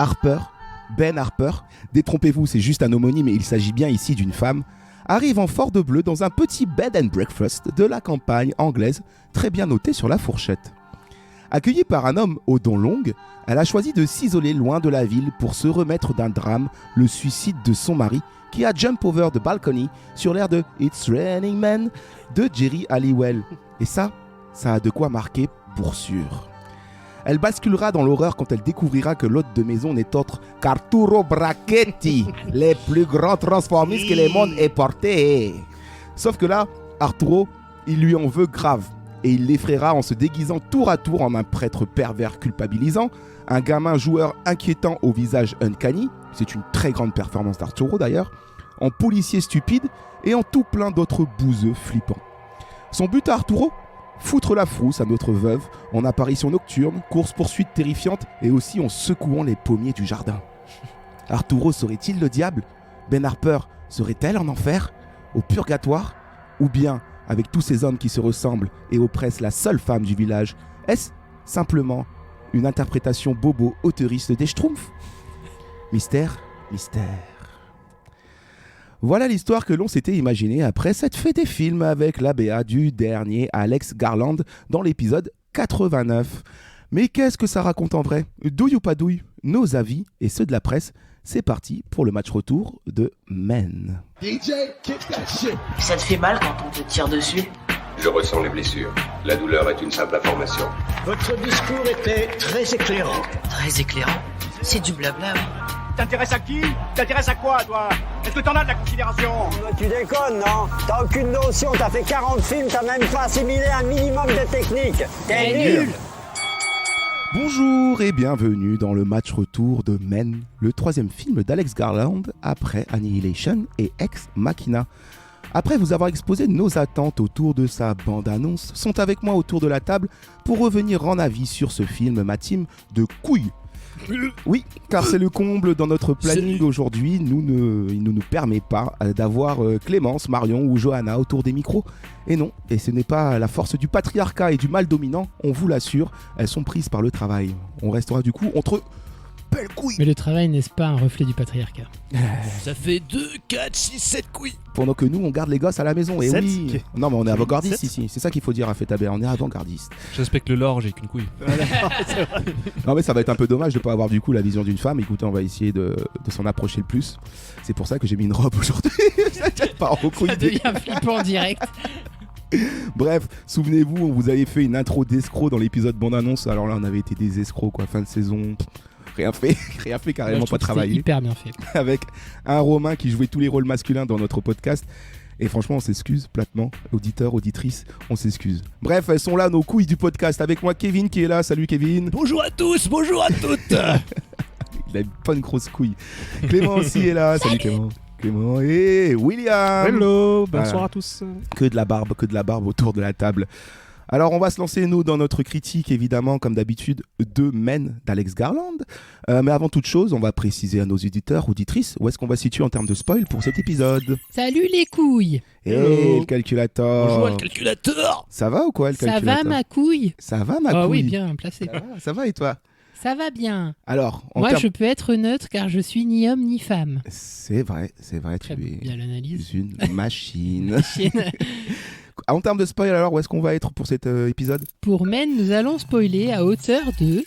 Harper, Ben Harper, détrompez-vous, c'est juste un homonyme et il s'agit bien ici d'une femme, arrive en Ford bleu dans un petit bed and breakfast de la campagne anglaise, très bien noté sur la fourchette. Accueillie par un homme aux dents longues, elle a choisi de s'isoler loin de la ville pour se remettre d'un drame, le suicide de son mari, qui a jump over the balcony sur l'air de It's Raining Men de Jerry Halliwell. Et ça a de quoi marquer pour sûr. Elle basculera dans l'horreur quand elle découvrira que l'hôte de maison n'est autre qu'Arturo Brachetti, les plus grands transformistes que le monde ait porté. Sauf que là, Arturo, il lui en veut grave. Et il l'effraiera en se déguisant tour à tour en un prêtre pervers culpabilisant, un gamin joueur inquiétant au visage uncanny, c'est une très grande performance d'Arturo d'ailleurs, en policier stupide et en tout plein d'autres bouseux flippants. Son but à Arturo ? Foutre la frousse à notre veuve en apparition nocturne, course-poursuite terrifiante et aussi en secouant les pommiers du jardin. Arturo serait-il le diable ? Ben Harper serait-elle en enfer ? Au purgatoire ? Ou bien, avec tous ces hommes qui se ressemblent et oppressent la seule femme du village, est-ce simplement une interprétation bobo auteuriste des Schtroumpfs ? Mystère, mystère. Voilà l'histoire que l'on s'était imaginée après cette fée des films avec l'ABA du dernier Alex Garland dans l'épisode 89. Mais qu'est-ce que ça raconte en vrai ? Douille ou pas douille ? Nos avis et ceux de la presse, c'est parti pour le match retour de Men. DJ, kick that shit. Ça te fait mal quand on te tire dessus ? Je ressens les blessures. La douleur est une simple information. Votre discours était très éclairant. Très éclairant. C'est du blabla, oui. T'intéresses à qui ? T'intéresses à quoi, toi ? Est-ce que t'en as de la considération ? Tu déconnes, non ? T'as aucune notion, t'as fait 40 films, t'as même pas assimilé un minimum de technique. T'es nul. Bonjour et bienvenue dans le match retour de Men, le troisième film d'Alex Garland après Annihilation et Ex Machina. Après vous avoir exposé nos attentes autour de sa bande-annonce, sont avec moi autour de la table pour revenir en avis sur ce film, ma team de couilles. Oui, car c'est le comble dans notre planning aujourd'hui. Il ne nous permet pas d'avoir Clémence, Marion ou Johanna autour des micros. Et non, et ce n'est pas la force du patriarcat et du mal dominant, on vous l'assure, elles sont prises par le travail. On restera du coup entre belles couilles. Mais le travail n'est-ce pas un reflet du patriarcat ? Ça fait 2, 4, 6, 7 couilles. Pendant que nous, on garde les gosses à la maison. Et 7? oui. Non, mais on est avant-gardiste ici. C'est ça qu'il faut dire à Fetaber. On est avant-gardiste. Je respecte le lore, j'ai qu'une couille. Non, mais ça va être un peu dommage de ne pas avoir du coup la vision d'une femme. Écoutez, on va essayer de s'en approcher le plus. C'est pour ça que j'ai mis une robe aujourd'hui. Ça part en couille. Ça devient flippant direct. Bref, souvenez-vous, on vous avait fait une intro d'escroc dans l'épisode bande-annonce. Alors là, on avait été des escrocs, quoi. Fin de saison. Rien fait carrément, Moi, pas travaillé. hyper bien fait. Avec un Romain qui jouait tous les rôles masculins dans notre podcast. Et franchement, on s'excuse platement. Auditeurs, auditrices, on s'excuse. Bref, elles sont là, nos couilles du podcast. Avec moi, Kevin qui est là. Salut, Kevin. Bonjour à tous, bonjour à toutes. Il a pas une grosse couille. Clément aussi est là. Salut, Clément. Clément et William. Hello, bonsoir à tous. Que de la barbe autour de la table. Alors, on va se lancer, nous, dans notre critique, évidemment, comme d'habitude, de Men d'Alex Garland. Mais avant toute chose, on va préciser à nos auditeurs, auditrices, où est-ce qu'on va se situer en termes de spoil pour cet épisode. Salut les couilles. Le calculateur. Bonjour le calculateur. Ça va ou quoi, le calculateur ? Ça va ma couille ? Ça va, ma couille ? Oh oui, bien placé. Ça va et toi ? Ça va bien. Alors, moi, je peux être neutre car je suis ni homme ni femme. C'est vrai, Très tu es bien l'analyse. une machine. En termes de spoil, alors, où est-ce qu'on va être pour cet épisode ? Pour Men, nous allons spoiler à hauteur de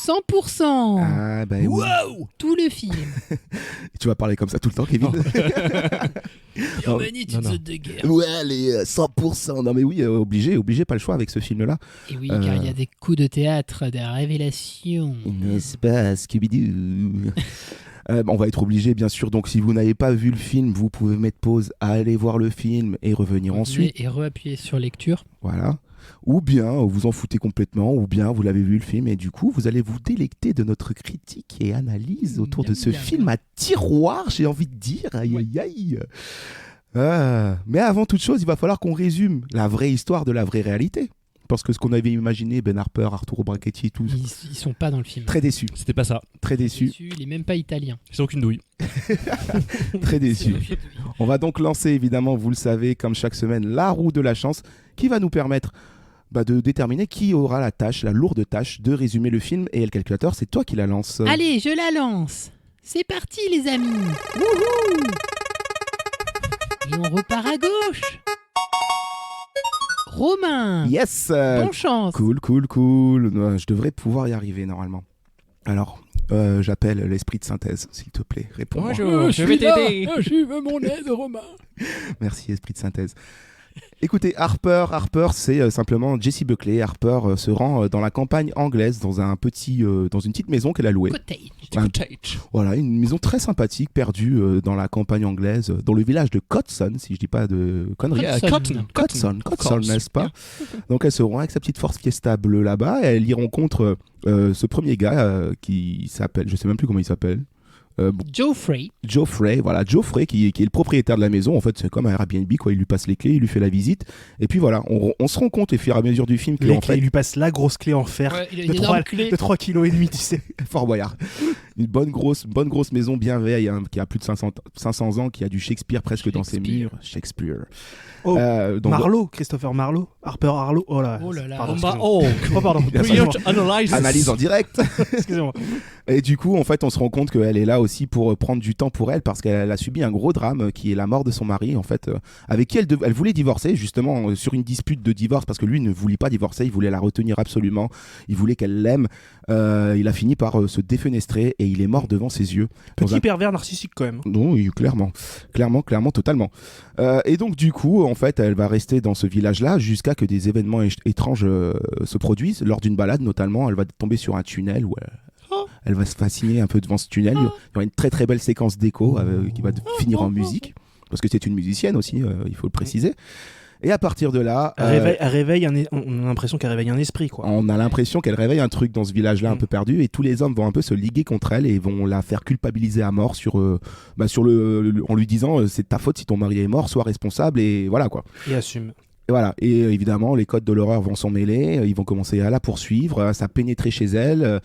100%. Ah, bah oui. Wow. Tout le film. Tu vas parler comme ça tout le temps, Kevin ? Birmanie, tu te sautes de guerre. Ouais, allez, 100%. Non, mais oui, obligé, pas le choix avec ce film-là. Et oui, car il y a des coups de théâtre, des révélations. N'est-ce pas, Scooby-Doo ? On va être obligé, bien sûr. Donc, si vous n'avez pas vu le film, vous pouvez mettre pause, aller voir le film et revenir ensuite. Et reappuyer sur lecture. Voilà. Ou bien vous en foutez complètement, ou bien vous l'avez vu le film et du coup, vous allez vous délecter de notre critique et analyse autour de ce film à tiroir, j'ai envie de dire. Aïe, aïe, aïe. Mais avant toute chose, il va falloir qu'on résume la vraie histoire de la vraie réalité. Parce que ce qu'on avait imaginé, Ben Harper, Arturo Brachetti et tout. Ils sont pas dans le film. Très déçus. C'était pas ça. Très déçus. Il est même pas italien. Ils ont aucune douille. Très déçus. On va donc lancer, évidemment, vous le savez, comme chaque semaine, la roue de la chance qui va nous permettre de déterminer qui aura la lourde tâche de résumer le film. Et le calculateur, c'est toi qui la lance. Allez, je la lance. C'est parti, les amis. Wouhou. Et on repart à gauche. Romain. Yes. Bonne chance. Cool. Je devrais pouvoir y arriver normalement. Alors, j'appelle l'esprit de synthèse, s'il te plaît. Réponds-moi. Bonjour, je vais t'aider. Je veux mon aide, Romain. Merci, esprit de synthèse. Écoutez, Harper, c'est simplement Jessie Buckley. Harper se rend dans la campagne anglaise, dans une petite maison qu'elle a louée. Cottage. Voilà, une maison très sympathique, perdue dans la campagne anglaise, dans le village de Cotson, si je dis pas de conneries. Cotson, n'est-ce pas? Donc elle se rend avec sa petite Ford Fiesta bleue là-bas, et elle y rencontre ce premier gars qui s'appelle, je sais même plus comment il s'appelle. Geoffrey, qui est le propriétaire de la maison. En fait, c'est comme un Airbnb, quoi. Il lui passe les clés, il lui fait la visite, et puis voilà, on se rend compte au fur et à mesure du film il lui passe la grosse clé en fer clé. de 3,5 kg, tu sais. Fort Boyard. Une bonne grosse maison bien vieille, hein, qui a plus de 500 ans, qui a du Shakespeare presque dans ses murs. Shakespeare. Donc, Marlowe, Christopher Marlowe, Harper Harlowe. Oh là là. Pardon. Analyse en direct. Excusez-moi. Et du coup, en fait, on se rend compte qu'elle est là aussi pour prendre du temps pour elle, parce qu'elle a subi un gros drame qui est la mort de son mari, en fait, avec qui elle voulait divorcer, justement, sur une dispute de divorce, parce que lui ne voulait pas divorcer, il voulait la retenir absolument, il voulait qu'elle l'aime. Il a fini par se défenestrer et il est mort devant ses yeux. Petit pervers narcissique quand même. Non, oui, clairement, totalement. Et donc du coup, en fait, elle va rester dans ce village-là jusqu'à que des événements étranges se produisent. Lors d'une balade, notamment, elle va tomber sur un tunnel où elle va se fasciner un peu devant ce tunnel. Il y aura une très très belle séquence d'écho qui va finir en musique, parce que c'est une musicienne aussi, il faut le préciser. Et à partir de là, on a l'impression qu'elle réveille un esprit, quoi. On a l'impression qu'elle réveille un truc dans ce village-là un peu perdu, et tous les hommes vont un peu se liguer contre elle et vont la faire culpabiliser à mort en lui disant c'est ta faute si ton mari est mort, sois responsable, et voilà quoi. Et assume. Et voilà, et évidemment les codes de l'horreur vont s'en mêler, ils vont commencer à la poursuivre, à pénétrer chez elle.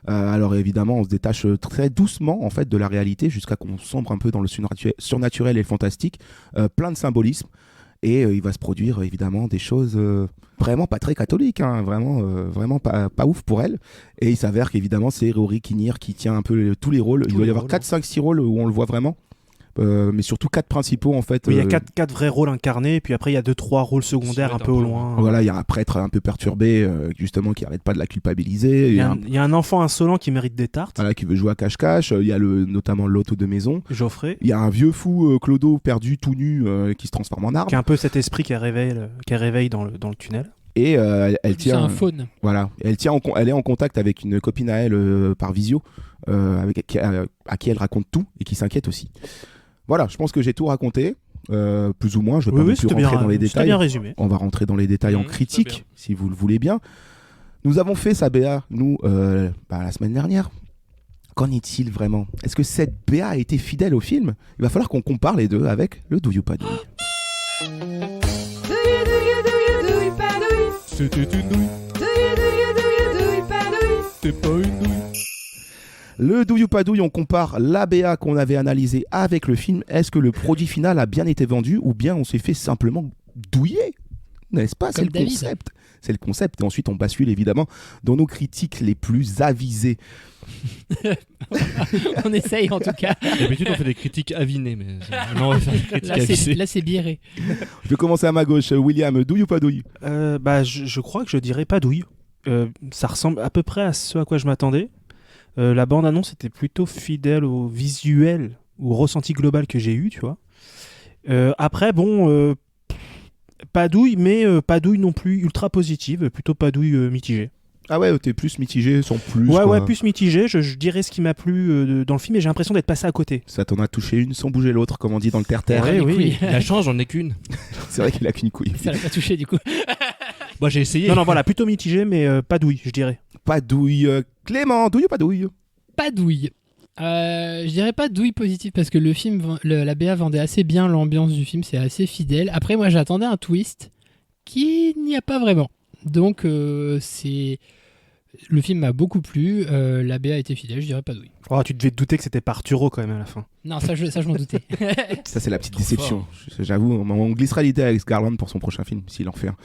Alors évidemment, on se détache très doucement en fait de la réalité jusqu'à qu'on sombre un peu dans le surnaturel et le fantastique, plein de symbolisme. Et il va se produire évidemment des choses vraiment pas très catholiques, hein, vraiment pas ouf pour elle. Et il s'avère qu'évidemment c'est Rory Kinnear qui tient un peu tous les rôles. Il doit y avoir 4, 5, 6 rôles où on le voit vraiment. Mais surtout 4 principaux en fait. Oui, il y a 4 vrais rôles incarnés, puis après il y a 2-3 rôles secondaires un peu au loin. Voilà, il y a un prêtre un peu perturbé justement qui arrête pas de la culpabiliser. Il y a un enfant insolent qui mérite des tartes. Voilà, qui veut jouer à cache-cache. Il y a notamment l'auto de maison. Geoffrey. Il y a un vieux fou Clodo perdu tout nu qui se transforme en arbre. Qui a un peu cet esprit qu'elle réveille dans le tunnel. Et elle tient. C'est un faune. Voilà, elle est en contact avec une copine à elle par visio, à qui elle raconte tout et qui s'inquiète aussi. Voilà, je pense que j'ai tout raconté, plus ou moins. Je ne vais pas plus rentrer dans les détails. Bien résumé. On va rentrer dans les détails en critique, si vous le voulez bien. Nous avons fait sa BA, nous, la semaine dernière. Qu'en est-il vraiment? Est-ce que cette BA a été fidèle au film? Il va falloir qu'on compare les deux avec le Do You Pas Douille. C'était une douille. C'était pas une douille. Le douille ou pas douille, on compare la BA qu'on avait analysée avec le film. Est-ce que le produit final a bien été vendu ou bien on s'est fait simplement douiller? N'est-ce pas? C'est le concept. C'est le concept. Et ensuite, on bascule évidemment dans nos critiques les plus avisées. On essaye en tout cas. D'habitude, on fait des critiques avinées, mais non, on va faire des critiques avisées. Là, c'est biéré. Je vais commencer à ma gauche. William, douille ou pas douille? Je crois que je dirais pas douille. Ça ressemble à peu près à ce à quoi je m'attendais. La bande-annonce était plutôt fidèle au visuel, au ressenti global que j'ai eu, tu vois. Après, bon, pas douille, mais pas douille non plus ultra positive, plutôt pas douille mitigée. Ah ouais, t'es plus mitigé, sans plus. Ouais, plus mitigé. Je dirais ce qui m'a plu dans le film, et j'ai l'impression d'être passé à côté. Ça t'en a touché une sans bouger l'autre, comme on dit dans le terre-terre. Ouais, oui. La chance, j'en ai qu'une. C'est vrai qu'il a qu'une couille. Ça l'a pas touché du coup. Moi, j'ai essayé. Non, voilà, plutôt mitigé, mais pas douille, je dirais. Pas douille. Clément, douille ou pas douille? Pas douille. Je dirais pas douille positive parce que le film, la BA vendait assez bien l'ambiance du film, c'est assez fidèle. Après, moi, j'attendais un twist qui n'y a pas vraiment. Donc, le film m'a beaucoup plu. La BA était fidèle, je dirais pas douille. Oh, tu devais te douter que c'était pas Arturo quand même à la fin. Non, ça je m'en doutais. Ça, c'est la petite déception. J'avoue, on glissera l'idée avec Garland pour son prochain film, s'il en fait un.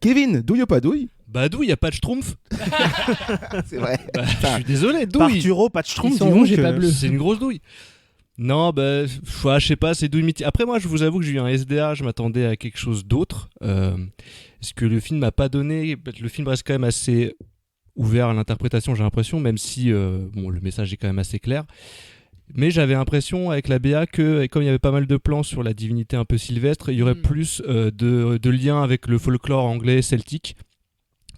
Kevin, douille ou pas douille? Bah douille, y a pas de schtroumpf. C'est vrai. Bah, je suis désolé, douille. Parturo, pas de schtroumpf, Ils sont dis donc, rouges et pas bleus. C'est une grosse douille. Non, bah, je sais pas, c'est douille mythique. Après, moi, je vous avoue que j'ai eu un SDA, je m'attendais à quelque chose d'autre. Ce que le film m'a pas donné. Le film reste quand même assez ouvert à l'interprétation, j'ai l'impression, même si bon, le message est quand même assez clair. Mais j'avais l'impression avec la BA que, comme il y avait pas mal de plans sur la divinité un peu sylvestre, il y aurait plus de liens avec le folklore anglais celtique,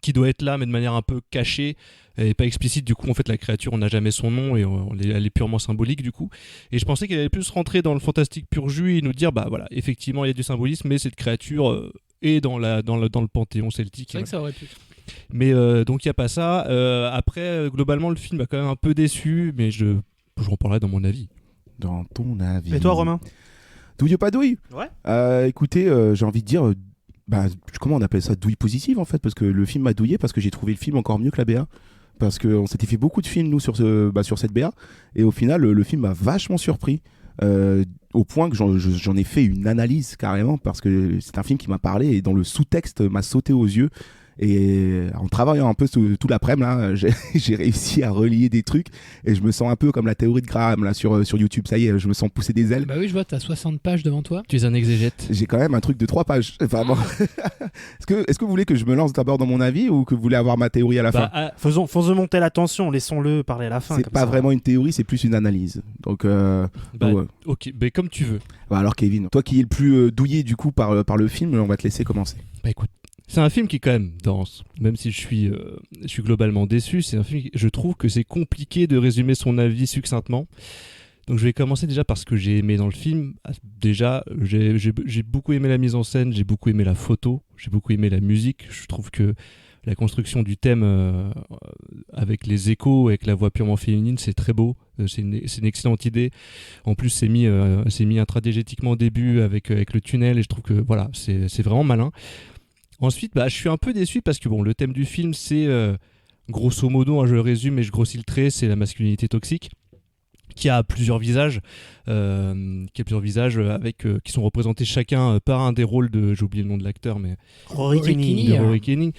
qui doit être là, mais de manière un peu cachée et pas explicite. Du coup, en fait, la créature, on n'a jamais son nom et elle est purement symbolique, du coup. Et je pensais qu'elle allait plus rentrer dans le fantastique pur jus et nous dire, bah voilà, effectivement, il y a du symbolisme, mais cette créature est dans le panthéon celtique. C'est vrai que ça aurait pu. Mais donc, il n'y a pas ça. Après, globalement, le film m'a quand même un peu déçu, mais je reparlerai dans mon avis. Dans ton avis. Et toi, Romain? Douille ou pas douille? Ouais. Écoutez, j'ai envie de dire, comment on appelle ça, douille positive en fait, parce que le film m'a douillé, parce que j'ai trouvé le film encore mieux que la BA. Parce qu'on s'était fait beaucoup de films, nous, sur cette BA, et au final, le film m'a vachement surpris. Au point que j'en ai fait une analyse carrément, parce que c'est un film qui m'a parlé et dont le sous-texte m'a sauté aux yeux. Et en travaillant un peu tout l'après-midi, là, j'ai réussi à relier des trucs et je me sens un peu comme la théorie de Graham là, sur YouTube. Ça y est, je me sens pousser des ailes. Bah oui, je vois, t'as 60 pages devant toi. Tu es un exégète. J'ai quand même un truc de 3 pages. Vraiment. Est-ce que vous voulez que je me lance d'abord dans mon avis ou que vous voulez avoir ma théorie à la fin? Faisons monter la tension, laissons-le parler à la fin. C'est pas vraiment une théorie, c'est plus une analyse. Donc, ouais. Ok, comme tu veux. Alors Kevin, toi qui es le plus douillé du coup par le film, on va te laisser commencer. Bah écoute, c'est un film qui est quand même dense, même si je suis globalement déçu. C'est un film, je trouve que c'est compliqué de résumer son avis succinctement. Donc je vais commencer déjà par ce que j'ai aimé dans le film. Déjà, j'ai beaucoup aimé la mise en scène, j'ai beaucoup aimé la photo, j'ai beaucoup aimé la musique. Je trouve que la construction du thème avec les échos, avec la voix purement féminine, c'est très beau. C'est une excellente idée. En plus, c'est mis intradigétiquement au début avec le tunnel et je trouve que voilà, c'est vraiment malin. Ensuite, je suis un peu déçu parce que bon, le thème du film, c'est grosso modo, je le résume et je grossis le trait, c'est la masculinité toxique qui a plusieurs visages, qui sont représentés chacun par un des rôles de, j'ai oublié le nom de l'acteur, mais Rory Kinnear. Rory Kinnear.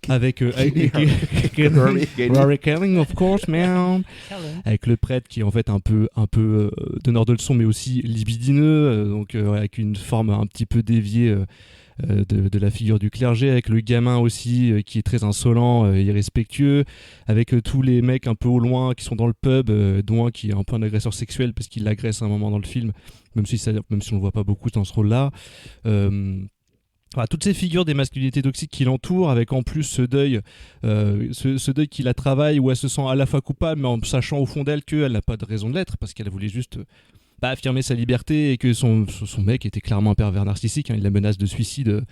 Avec Rory Kinnear, of course, man. Avec le prêtre qui est en fait un peu donneur de leçons, mais aussi libidineux, donc avec une forme un petit peu déviée de la figure du clergé, avec le gamin aussi qui est très insolent, irrespectueux, avec tous les mecs un peu au loin qui sont dans le pub, dont un qui est un peu un agresseur sexuel parce qu'il l'agresse à un moment dans le film, même si on le voit pas beaucoup dans ce rôle-là. Voilà, toutes ces figures des masculinités toxiques qui l'entourent, avec en plus ce deuil qui la travaille, où elle se sent à la fois coupable, mais en sachant au fond d'elle qu'elle n'a pas de raison de l'être, parce qu'elle voulait juste affirmer sa liberté, et que son mec était clairement un pervers narcissique, il la menace de suicide,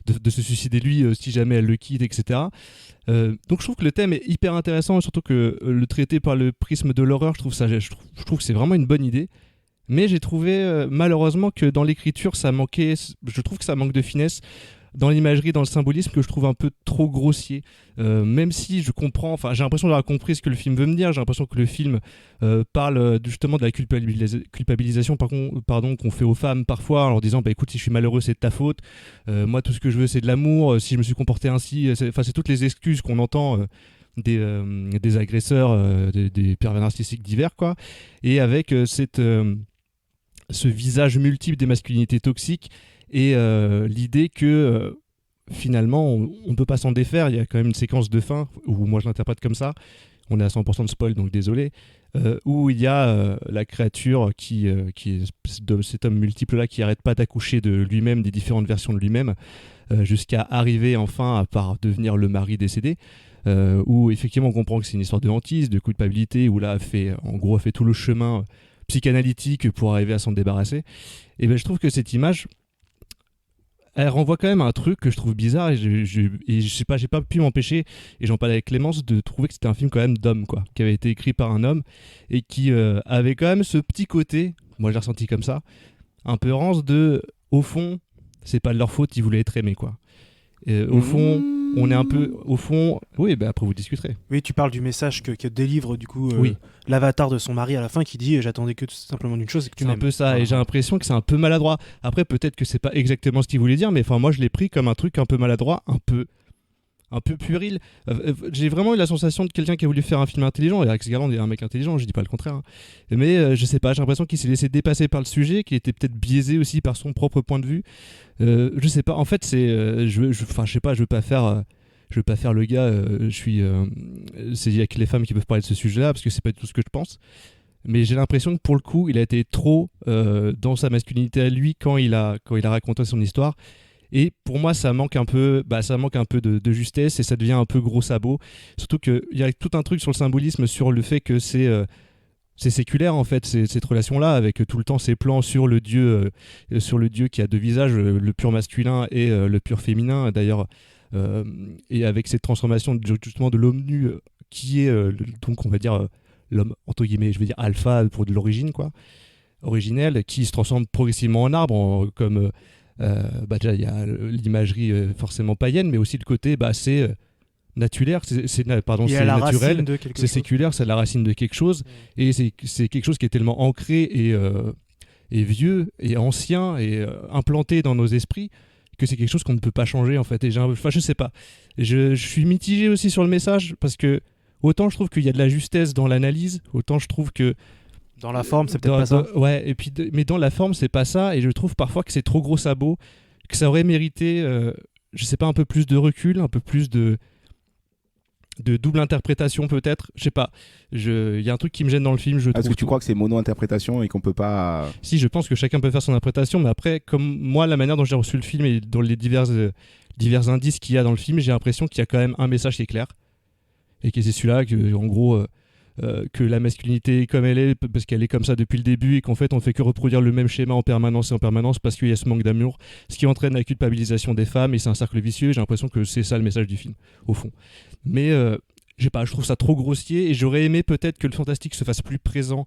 de se suicider lui si jamais elle le quitte, etc. Donc je trouve que le thème est hyper intéressant, et surtout que le traiter par le prisme de l'horreur, je trouve que c'est vraiment une bonne idée. Mais j'ai trouvé malheureusement que dans l'écriture ça manquait, je trouve que ça manque de finesse dans l'imagerie, dans le symbolisme, que je trouve un peu trop grossier, même si je comprends, j'ai l'impression d'avoir compris ce que le film veut me dire. J'ai l'impression que le film parle justement de la culpabilisation qu'on fait aux femmes parfois, en leur disant écoute, si je suis malheureux c'est de ta faute, moi tout ce que je veux c'est de l'amour, si je me suis comporté ainsi, c'est toutes les excuses qu'on entend des agresseurs, des pervers narcissiques divers, quoi. Et avec ce visage multiple des masculinités toxiques et l'idée que finalement on ne peut pas s'en défaire. Il y a quand même une séquence de fin où moi je l'interprète comme ça, on est à 100% de spoil donc désolé, où il y a la créature qui est cet homme multiple là qui arrête pas d'accoucher de lui-même, des différentes versions de lui-même, jusqu'à arriver enfin par devenir le mari décédé, où effectivement on comprend que c'est une histoire de hantise, de culpabilité, où là a fait tout le chemin psychanalytique pour arriver à s'en débarrasser. Et je trouve que cette image, elle renvoie quand même à un truc que je trouve bizarre, et je sais pas, j'ai pas pu m'empêcher, et j'en parlais avec Clémence, de trouver que c'était un film quand même d'homme, quoi, qui avait été écrit par un homme et qui avait quand même ce petit côté, moi j'ai ressenti comme ça, un peu rance de, au fond, c'est pas de leur faute, ils voulaient être aimés, quoi. Au fond, on est un peu au fond. Oui, bah après vous discuterez. Oui, tu parles du message que délivre du coup Oui. l'avatar de son mari à la fin qui dit j'attendais que simplement d'une chose, c'est que tu C'est un m'aimes. peu ça, Voilà. et j'ai l'impression que c'est un peu maladroit. Après, peut-être que c'est pas exactement ce qu'il voulait dire, mais enfin moi je l'ai pris comme un truc un peu maladroit, un peu puéril. J'ai vraiment eu la sensation de quelqu'un qui a voulu faire un film intelligent, et Alex Garland est un mec intelligent, je dis pas le contraire, hein. Mais je sais pas, j'ai l'impression qu'il s'est laissé dépasser par le sujet, qu'il était peut-être biaisé aussi par son propre point de vue. Je sais pas, en fait c'est je sais pas, je veux pas faire le gars, il y a que les femmes qui peuvent parler de ce sujet-là parce que c'est pas tout ce que je pense. Mais j'ai l'impression que pour le coup, il a été trop dans sa masculinité à lui quand il a raconté son histoire. Et pour moi, ça manque un peu de justesse et ça devient un peu gros sabot. Surtout qu'il y a tout un truc sur le symbolisme, sur le fait que c'est séculaire en fait, cette relation-là, avec tout le temps ces plans sur le dieu qui a deux visages, le pur masculin et le pur féminin. D'ailleurs, et avec cette transformation justement de l'homme nu qui est donc on va dire l'homme entre guillemets, je vais dire alpha pour de l'origine quoi, originel, qui se transforme progressivement en arbre, comme déjà il y a l'imagerie forcément païenne, mais aussi le côté c'est naturel, c'est naturel, c'est séculaire, c'est la racine de quelque chose, et c'est quelque chose qui est tellement ancré et vieux et ancien et implanté dans nos esprits que c'est quelque chose qu'on ne peut pas changer en fait. Et je sais pas, je suis mitigé aussi sur le message, parce que autant je trouve qu'il y a de la justesse dans l'analyse, autant je trouve que dans la forme c'est peut-être pas ça. Ouais, et puis mais dans la forme c'est pas ça, et je trouve parfois que c'est trop gros sabot, que ça aurait mérité je sais pas, un peu plus de recul, un peu plus de double interprétation peut-être, je sais pas. Il y a un truc qui me gêne dans le film, je trouve. Est-ce que tu crois que c'est mono-interprétation et qu'on peut pas... Si, je pense que chacun peut faire son interprétation, mais après, comme moi, la manière dont j'ai reçu le film et dans les divers indices qu'il y a dans le film, j'ai l'impression qu'il y a quand même un message qui est clair, et que c'est celui-là, que en gros que la masculinité est comme elle est parce qu'elle est comme ça depuis le début, et qu'en fait on fait que reproduire le même schéma en permanence parce qu'il y a ce manque d'amour, ce qui entraîne la culpabilisation des femmes, et c'est un cercle vicieux. J'ai l'impression que c'est ça le message du film au fond, mais je sais pas, je trouve ça trop grossier, et j'aurais aimé peut-être que le fantastique se fasse plus présent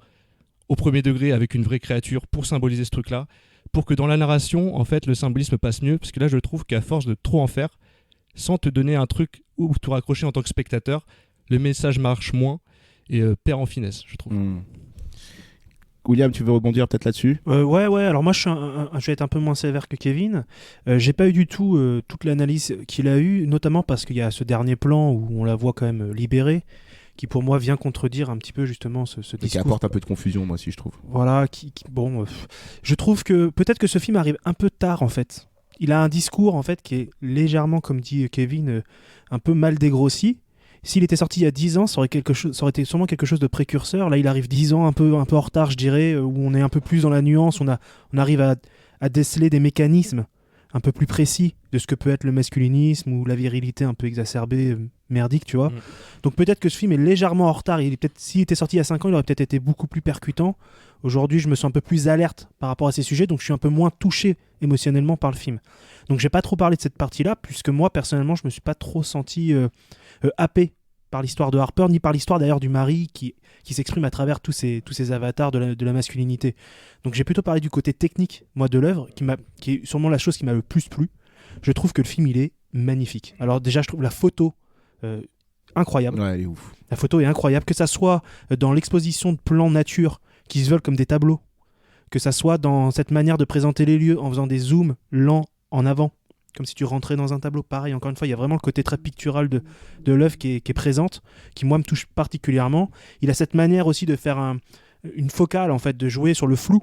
au premier degré avec une vraie créature pour symboliser ce truc là, pour que dans la narration en fait le symbolisme passe mieux, parce que là je trouve qu'à force de trop en faire sans te donner un truc où te raccrocher en tant que spectateur, le message marche moins et perd en finesse, je trouve. William, tu veux rebondir peut-être là-dessus ? Ouais, alors moi je vais être un peu moins sévère que Kevin. J'ai pas eu du tout toute l'analyse qu'il a eue, notamment parce qu'il y a ce dernier plan où on la voit quand même libérée, qui pour moi vient contredire un petit peu justement ce discours. Et qui apporte un peu de confusion, moi aussi, je trouve. Voilà, je trouve que peut-être que ce film arrive un peu tard en fait. Il a un discours en fait qui est légèrement, comme dit Kevin, un peu mal dégrossi. S'il était sorti il y a 10 ans, ça aurait été sûrement quelque chose de précurseur. Là, il arrive 10 ans un peu en retard, je dirais, où on est un peu plus dans la nuance, on arrive à déceler des mécanismes un peu plus précis de ce que peut être le masculinisme ou la virilité un peu exacerbée, merdique, tu vois. Donc peut-être que ce film est légèrement en retard. S'il était sorti il y a 5 ans, il aurait peut-être été beaucoup plus percutant. Aujourd'hui, je me sens un peu plus alerte par rapport à ces sujets, donc je suis un peu moins touché émotionnellement par le film. Donc j'ai pas trop parlé de cette partie-là, puisque moi, personnellement, je me suis pas trop senti happé par l'histoire de Harper, ni par l'histoire d'ailleurs du mari qui s'exprime à travers tous ces avatars de la masculinité. Donc j'ai plutôt parlé du côté technique, moi, de l'œuvre, qui est sûrement la chose qui m'a le plus plu. Je trouve que le film, il est magnifique. Alors déjà, je trouve la photo incroyable. Ouais, elle est ouf. La photo est incroyable, que ça soit dans l'exposition de plans nature qui se veulent comme des tableaux, que ça soit dans cette manière de présenter les lieux en faisant des zooms lents en avant, comme si tu rentrais dans un tableau. Pareil, encore une fois, il y a vraiment le côté très pictural de l'œuvre qui est présente, qui moi me touche particulièrement. Il a cette manière aussi de faire une focale, en fait, de jouer sur le flou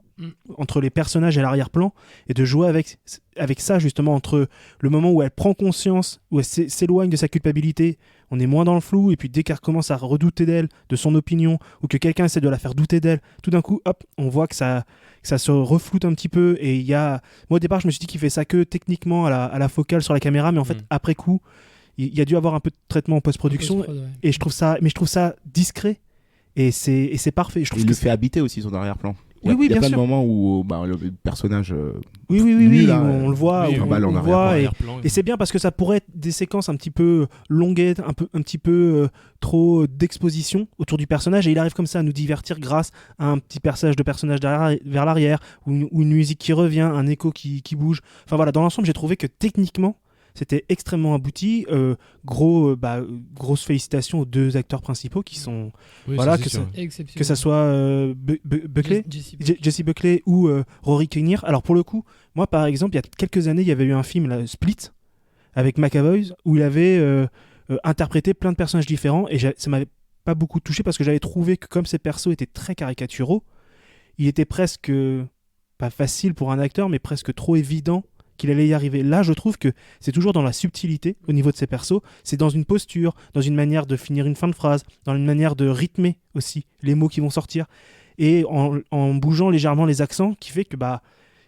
entre les personnages et l'arrière-plan, et de jouer avec ça justement, entre le moment où elle prend conscience, où elle s'éloigne de sa culpabilité, on est moins dans le flou, et puis dès qu'elle commence à redouter d'elle, de son opinion, ou que quelqu'un essaie de la faire douter d'elle, tout d'un coup, hop, on voit que ça se refloute un petit peu. Et moi au départ je me suis dit qu'il fait ça que techniquement à la focale sur la caméra, mais en fait après coup il y a dû avoir un peu de traitement en post-production, et je trouve ça discret, et c'est parfait. Il le fait habiter aussi son arrière-plan. Il y a plein de moments où le personnage oui, là, on le voit, on le voit, et c'est bien parce que ça pourrait être des séquences un petit peu longuettes, un petit peu trop d'exposition autour du personnage, et il arrive comme ça à nous divertir grâce à un petit passage de personnage vers l'arrière, ou une musique qui revient, un écho qui bouge. Enfin voilà, dans l'ensemble j'ai trouvé que techniquement C'était extrêmement abouti. Grosse félicitations aux 2 acteurs principaux qui sont voilà, que ça soit Buckley, Jesse Buckley ou Rory Kinnear. Alors pour le coup, moi par exemple, il y a quelques années, il y avait eu un film là, Split avec McAvoy où il avait interprété plein de personnages différents et ça m'avait pas beaucoup touché parce que j'avais trouvé que comme ces persos étaient très caricaturaux, il était presque pas facile pour un acteur mais presque trop évident qu'il allait y arriver. Là, je trouve que c'est toujours dans la subtilité au niveau de ces persos. C'est dans une posture, dans une manière de finir une fin de phrase, dans une manière de rythmer aussi les mots qui vont sortir. Et en bougeant légèrement les accents, qui fait que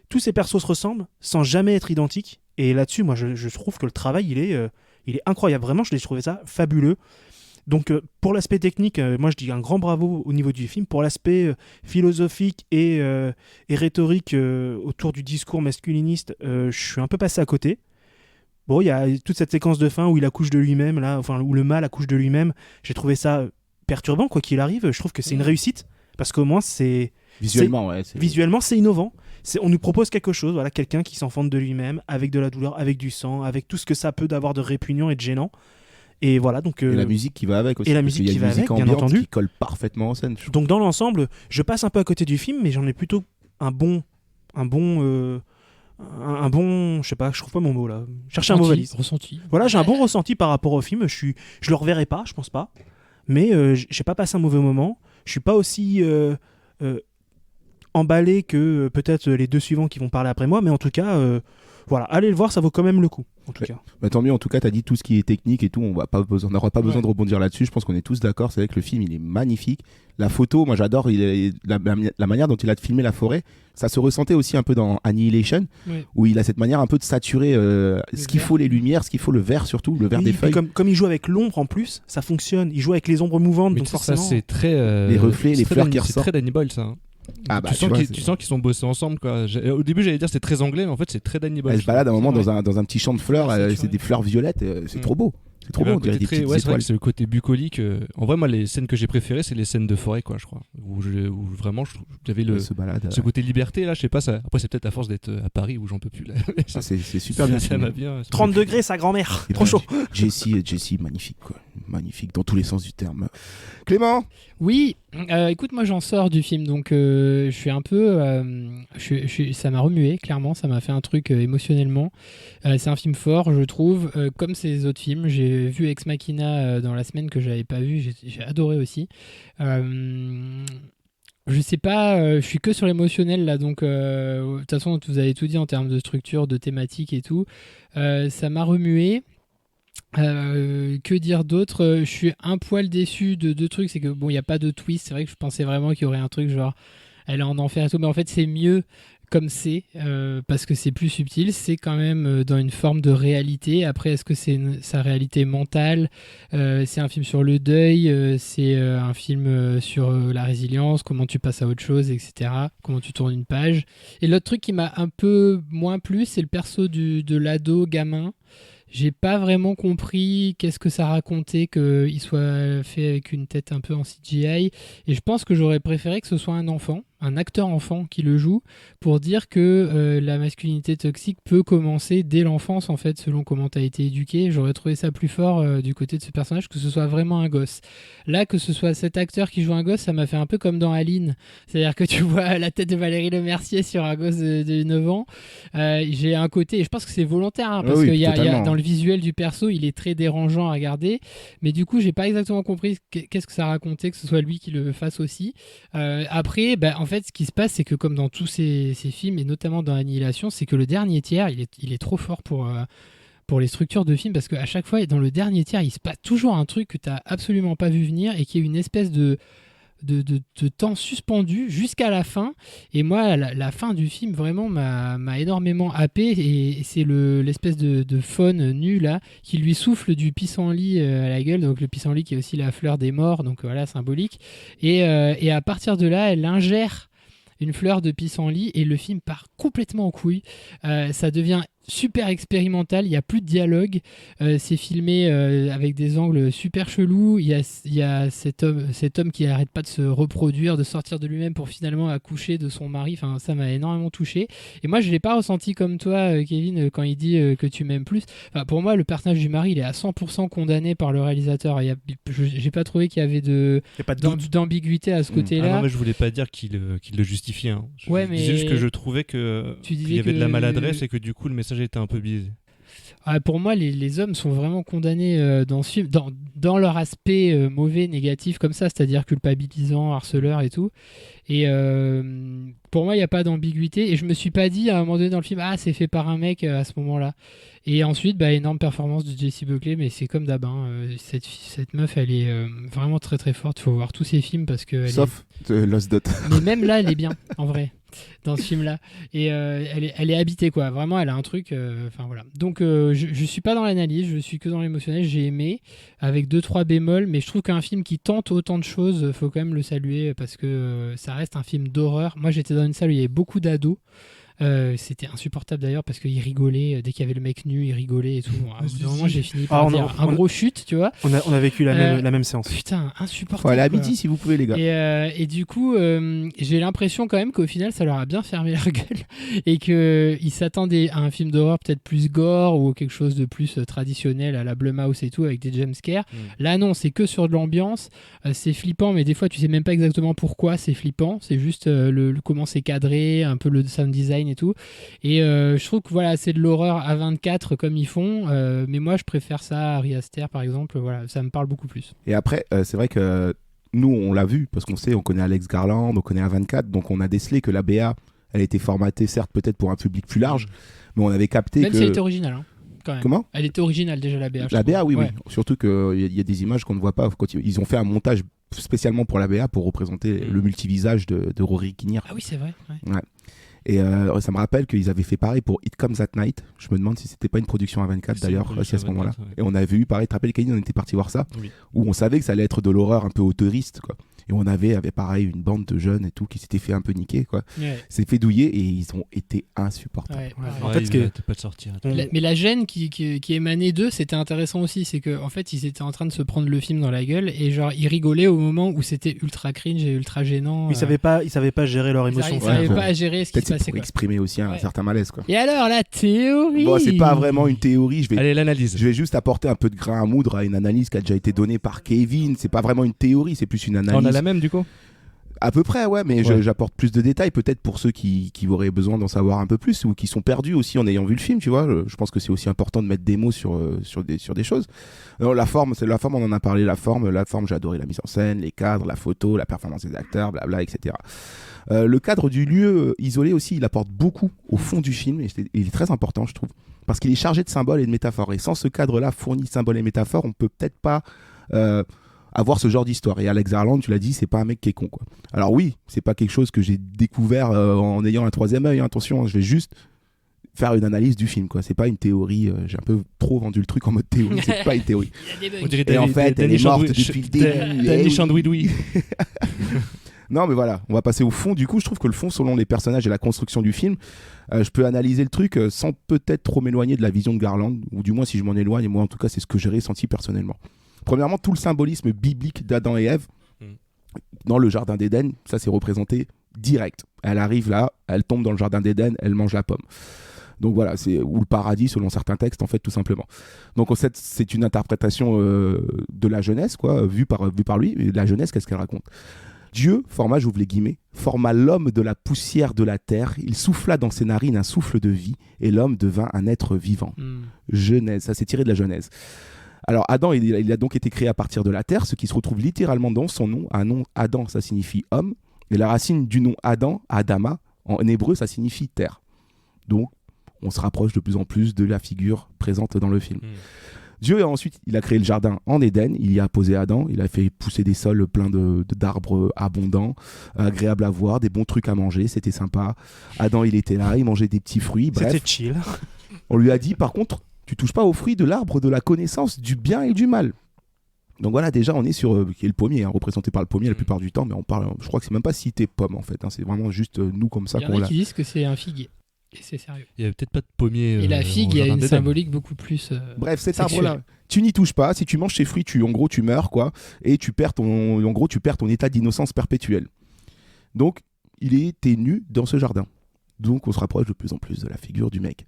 tous ces persos se ressemblent sans jamais être identiques. Et là-dessus, moi, je trouve que le travail, il est incroyable. Vraiment, je trouvais ça fabuleux. Donc pour l'aspect technique, moi je dis un grand bravo au niveau du film. Pour l'aspect philosophique et rhétorique autour du discours masculiniste, je suis un peu passé à côté. Bon, il y a toute cette séquence de fin où il accouche de lui-même, là, enfin où le mâle accouche de lui-même. J'ai trouvé ça perturbant, quoi qu'il arrive. Je trouve que c'est une réussite parce qu'au moins c'est visuellement, c'est innovant. On nous propose quelque chose, voilà, quelqu'un qui s'enfante de lui-même avec de la douleur, avec du sang, avec tout ce que ça peut d'avoir de répugnant et de gênant. Et voilà, donc et la musique qui va avec aussi. Et la musique qui va avec, bien entendu, qui colle parfaitement en scène. Donc dans l'ensemble, je passe un peu à côté du film, mais j'en ai plutôt un bon, je sais pas, je trouve pas mon mot là. Chercher un mot valise. Ressenti. Voilà, j'ai un bon ressenti par rapport au film. Je le reverrai pas, je pense pas. Mais j'ai pas passé un mauvais moment. Je suis pas aussi emballé que peut-être les 2 suivants qui vont parler après moi, mais en tout cas. Voilà, allez le voir, ça vaut quand même le coup. En tout cas. Tant mieux, en tout cas, tu as dit tout ce qui est technique et tout, on n'aura pas besoin de rebondir là-dessus. Je pense qu'on est tous d'accord, c'est vrai que le film, il est magnifique. La photo, moi j'adore la manière dont il a filmé la forêt. Ça se ressentait aussi un peu dans Annihilation, où il a cette manière un peu de saturer ce qu'il faut, les lumières, ce qu'il faut, le vert surtout, le vert des feuilles. Comme il joue avec l'ombre en plus, ça fonctionne. Il joue avec les ombres mouvantes, mais donc forcément. Ça, c'est très. Les reflets, les fleurs qui ressortent. C'est très Danny Boyle, ça. Tu sens qu'ils sont bossés ensemble, quoi. Au début j'allais dire c'est très anglais, mais en fait c'est très Danny Boyle. Elle se balade à un moment dans un petit champ de fleurs, c'est des fleurs violettes, c'est trop beau. C'est trop beau, on dirait des petites étoiles. C'est vrai que c'est le côté bucolique. En vrai, moi, les scènes que j'ai préférées, c'est les scènes de forêt, quoi, je crois. Où vraiment, j'avais ce côté liberté, là, je sais pas. Après, c'est peut-être à force d'être à Paris où j'en peux plus. Là. C'est super bien. Ça m'a bien. 30 degrés, sa grand-mère. Trop chaud. Jessie, magnifique, quoi. Magnifique, dans tous les sens du terme. Clément ? Oui, écoute, moi j'en sors du film, donc je suis un peu... ça m'a remué, clairement, ça m'a fait un truc émotionnellement. C'est un film fort, je trouve, comme ces autres films. J'ai vu Ex Machina dans la semaine que j'avais pas vu, j'ai adoré aussi. Je sais pas, je suis que sur l'émotionnel là, donc de toute façon vous avez tout dit en termes de structure, de thématique et tout. Ça m'a remué. Que dire d'autre, je suis un poil déçu de 2 trucs. C'est que bon, il n'y a pas de twist. C'est vrai que je pensais vraiment qu'il y aurait un truc genre elle est en enfer et tout, mais en fait c'est mieux comme c'est, parce que c'est plus subtil. C'est quand même dans une forme de réalité. Après, est-ce que c'est sa réalité mentale? C'est un film sur le deuil, c'est un film sur la résilience, comment tu passes à autre chose, etc., comment tu tournes une page. Et l'autre truc qui m'a un peu moins plu, c'est le perso de l'ado gamin. J'ai pas vraiment compris qu'est-ce que ça racontait, qu'il soit fait avec une tête un peu en CGI. Et je pense que j'aurais préféré que ce soit un enfant, un acteur enfant qui le joue, pour dire que la masculinité toxique peut commencer dès l'enfance, en fait, selon comment tu as été éduqué. J'aurais trouvé ça plus fort du côté de ce personnage, que ce soit vraiment un gosse. Là, que ce soit cet acteur qui joue un gosse, ça m'a fait un peu comme dans Aline. C'est-à-dire que tu vois la tête de Valérie Lemercier sur un gosse de 9 ans. J'ai un côté, et je pense que c'est volontaire, hein, parce qu'il y a dans le visuel du perso, il est très dérangeant à regarder. Mais du coup, j'ai pas exactement compris qu'est-ce que ça racontait, que ce soit lui qui le fasse aussi. Après, en fait, ce qui se passe, c'est que comme dans tous ces films, et notamment dans Annihilation, c'est que le dernier tiers, il est trop fort pour les structures de films, parce qu'à chaque fois, dans le dernier tiers, il se passe toujours un truc que tu n'as absolument pas vu venir et qui est une espèce de temps suspendu jusqu'à la fin. Et moi, la fin du film vraiment m'a énormément happé, et c'est l'espèce de faune nue là qui lui souffle du pissenlit à la gueule, donc le pissenlit qui est aussi la fleur des morts, donc voilà, symbolique, et à partir de là elle ingère une fleur de pissenlit et le film part complètement en couille. Ça devient super expérimental, il n'y a plus de dialogue, c'est filmé avec des angles super chelous, il y a cet homme qui n'arrête pas de se reproduire, de sortir de lui-même pour finalement accoucher de son mari, enfin ça m'a énormément touché, et moi je ne l'ai pas ressenti comme toi Kevin quand il dit que tu m'aimes plus, enfin, pour moi le personnage du mari il est à 100% condamné par le réalisateur, j'ai pas trouvé qu'il y avait d'ambiguïté à ce côté-là. Ah non mais je voulais pas dire qu'il le justifiait, hein. Je disais juste que je trouvais qu'il y avait de la maladresse et que du coup le message était un peu biaisé. Pour moi, les hommes sont vraiment condamnés dans ce film, dans leur aspect mauvais, négatif, comme ça, c'est-à-dire culpabilisant, harceleur et tout. Et pour moi, il n'y a pas d'ambiguïté. Et je me suis pas dit à un moment donné dans le film, c'est fait par un mec à ce moment-là. Et ensuite, énorme performance de Jessie Buckley, mais c'est comme d'hab. Cette meuf, elle est vraiment très très forte. Il faut voir tous ses films parce que. Sauf Lost Dot. Mais même là, elle est bien, en vrai, dans ce film-là. Et elle est habitée, quoi. Vraiment, elle a un truc. Enfin voilà. Donc, je suis pas dans l'analyse, je suis que dans l'émotionnel. J'ai aimé, avec 2-3 bémols, mais je trouve qu'un film qui tente autant de choses, faut quand même le saluer parce que ça reste un film d'horreur. Moi, j'étais dans une salle où il y avait beaucoup d'ados. C'était insupportable d'ailleurs parce qu'ils rigolaient dès qu'il y avait le mec nu, ils rigolaient et tout. Vraiment, j'ai fini par dire un gros chute, tu vois. On a vécu la même séance. Putain, insupportable. Allez à midi si vous pouvez, les gars. Et du coup, j'ai l'impression quand même qu'au final, ça leur a bien fermé leur gueule et qu'ils s'attendaient à un film d'horreur peut-être plus gore ou quelque chose de plus traditionnel à la Blumhouse et tout avec des jumpscares. Là, non, c'est que sur de l'ambiance. C'est flippant, mais des fois, tu sais même pas exactement pourquoi c'est flippant. C'est juste comment c'est cadré, un peu le sound design et tout, et je trouve que voilà, c'est de l'horreur à 24 comme ils font, mais moi je préfère ça à Ari Aster par exemple, voilà, ça me parle beaucoup plus. Et après c'est vrai que nous on l'a vu parce on connaît Alex Garland, on connaît A24, donc on a décelé que la BA elle était formatée certes peut-être pour un public plus large, mais on avait capté même que si elle était originale, hein, quand même. Comment elle était originale déjà, la BA. La BA, oui, ouais. Oui, surtout qu'il y a des images qu'on ne voit pas quand ils ont fait un montage spécialement pour la BA pour représenter le multivisage de Rory Kinnear. Ah oui, c'est vrai, ouais. Et ça me rappelle qu'ils avaient fait pareil pour It Comes at Night. Je me demande si c'était pas une production A24 d'ailleurs aussi à ce moment-là. Ouais. Et on avait vu pareil, tu te rappelles Kevin, on était parti voir ça, où on savait que ça allait être de l'horreur un peu auteuriste, quoi. Et on avait pareil une bande de jeunes et tout qui s'étaient fait un peu niquer, quoi. Ouais. C'est fait douiller et ils ont été insupportables. Ouais. En fait, pas de sortir. Mais la gêne qui émanait d'eux, c'était intéressant aussi, c'est que en fait ils étaient en train de se prendre le film dans la gueule et genre ils rigolaient au moment où c'était ultra cringe et ultra gênant. Ils savaient pas gérer leurs émotions. Ils savaient pas gérer ce qui se passait, pour exprimer aussi un certain malaise, quoi. Et alors la théorie. Bon, c'est pas vraiment une théorie. Allez, l'analyse. Je vais juste apporter un peu de grain à moudre à une analyse qui a déjà été donnée par Kevin. C'est pas vraiment une théorie, c'est plus une analyse. On a la même du coup. À peu près, ouais, mais j'apporte plus de détails peut-être pour ceux qui auraient besoin d'en savoir un peu plus ou qui sont perdus aussi en ayant vu le film, tu vois. Je pense que c'est aussi important de mettre des mots sur des choses. Alors, la forme, on en a parlé, la forme, j'ai adoré la mise en scène, les cadres, la photo, la performance des acteurs, blabla, etc. Le cadre du lieu isolé aussi, il apporte beaucoup au fond du film et il est très important, je trouve, parce qu'il est chargé de symboles et de métaphores. Et sans ce cadre-là fourni de symboles et métaphores, on peut peut-être pas avoir ce genre d'histoire. Et Alex Garland, tu l'as dit, c'est pas un mec qui est con, quoi. Alors oui, c'est pas quelque chose que j'ai découvert en ayant un troisième œil, hein, attention, je vais juste faire une analyse du film, quoi. C'est pas une théorie, j'ai un peu trop vendu le truc en mode théorie, c'est pas une théorie. Et en fait, elle est morte depuis le début. Danny Chandouidoui. Non mais voilà, on va passer au fond. Du coup, je trouve que le fond, selon les personnages et la construction du film, je peux analyser le truc sans peut-être trop m'éloigner de la vision de Garland, ou du moins si je m'en éloigne, et moi en tout cas c'est ce que j'ai ressenti personnellement. Premièrement, tout le symbolisme biblique d'Adam et Ève dans le jardin d'Éden, ça c'est représenté direct. Elle arrive là, elle tombe dans le jardin d'Éden, elle mange la pomme. Donc voilà, ou le paradis selon certains textes en fait, tout simplement. Donc en fait, c'est une interprétation de la jeunesse, quoi, vue par lui. Et la jeunesse, qu'est-ce qu'elle raconte ? Dieu forma, j'ouvre les guillemets, forma l'homme de la poussière de la terre, il souffla dans ses narines un souffle de vie, et l'homme devint un être vivant. Genèse, ça c'est tiré de la Genèse. Alors Adam, il a donc été créé à partir de la terre, ce qui se retrouve littéralement dans son nom. Un nom, Adam, ça signifie homme, et la racine du nom Adam, Adama, en hébreu, ça signifie terre. Donc, on se rapproche de plus en plus de la figure présente dans le film. Dieu, ensuite, il a créé le jardin en Éden, il y a posé Adam, il a fait pousser des sols pleins d'arbres abondants, agréables à voir, des bons trucs à manger, c'était sympa. Adam, il était là, il mangeait des petits fruits, bref. C'était chill. On lui a dit, par contre, tu touches pas aux fruits de l'arbre de la connaissance du bien et du mal. Donc voilà, déjà, on est sur, qui est le pommier, hein, représenté par le pommier la plupart du temps, mais on parle, je crois que c'est même pas cité pomme, en fait, hein, c'est vraiment juste nous comme ça qu'on l'a. Il y en a qui disent que c'est un figuier. Et c'est sérieux. Il y avait peut-être pas de pommier. Et la figue, il y a une symbolique beaucoup plus. Bref, cet sexuelle. arbre-là, tu n'y touches pas. Si tu manges ces fruits, en gros, tu meurs, quoi. Et tu perds ton état d'innocence perpétuelle. Donc, il était nu dans ce jardin. Donc, on se rapproche de plus en plus de la figure du mec.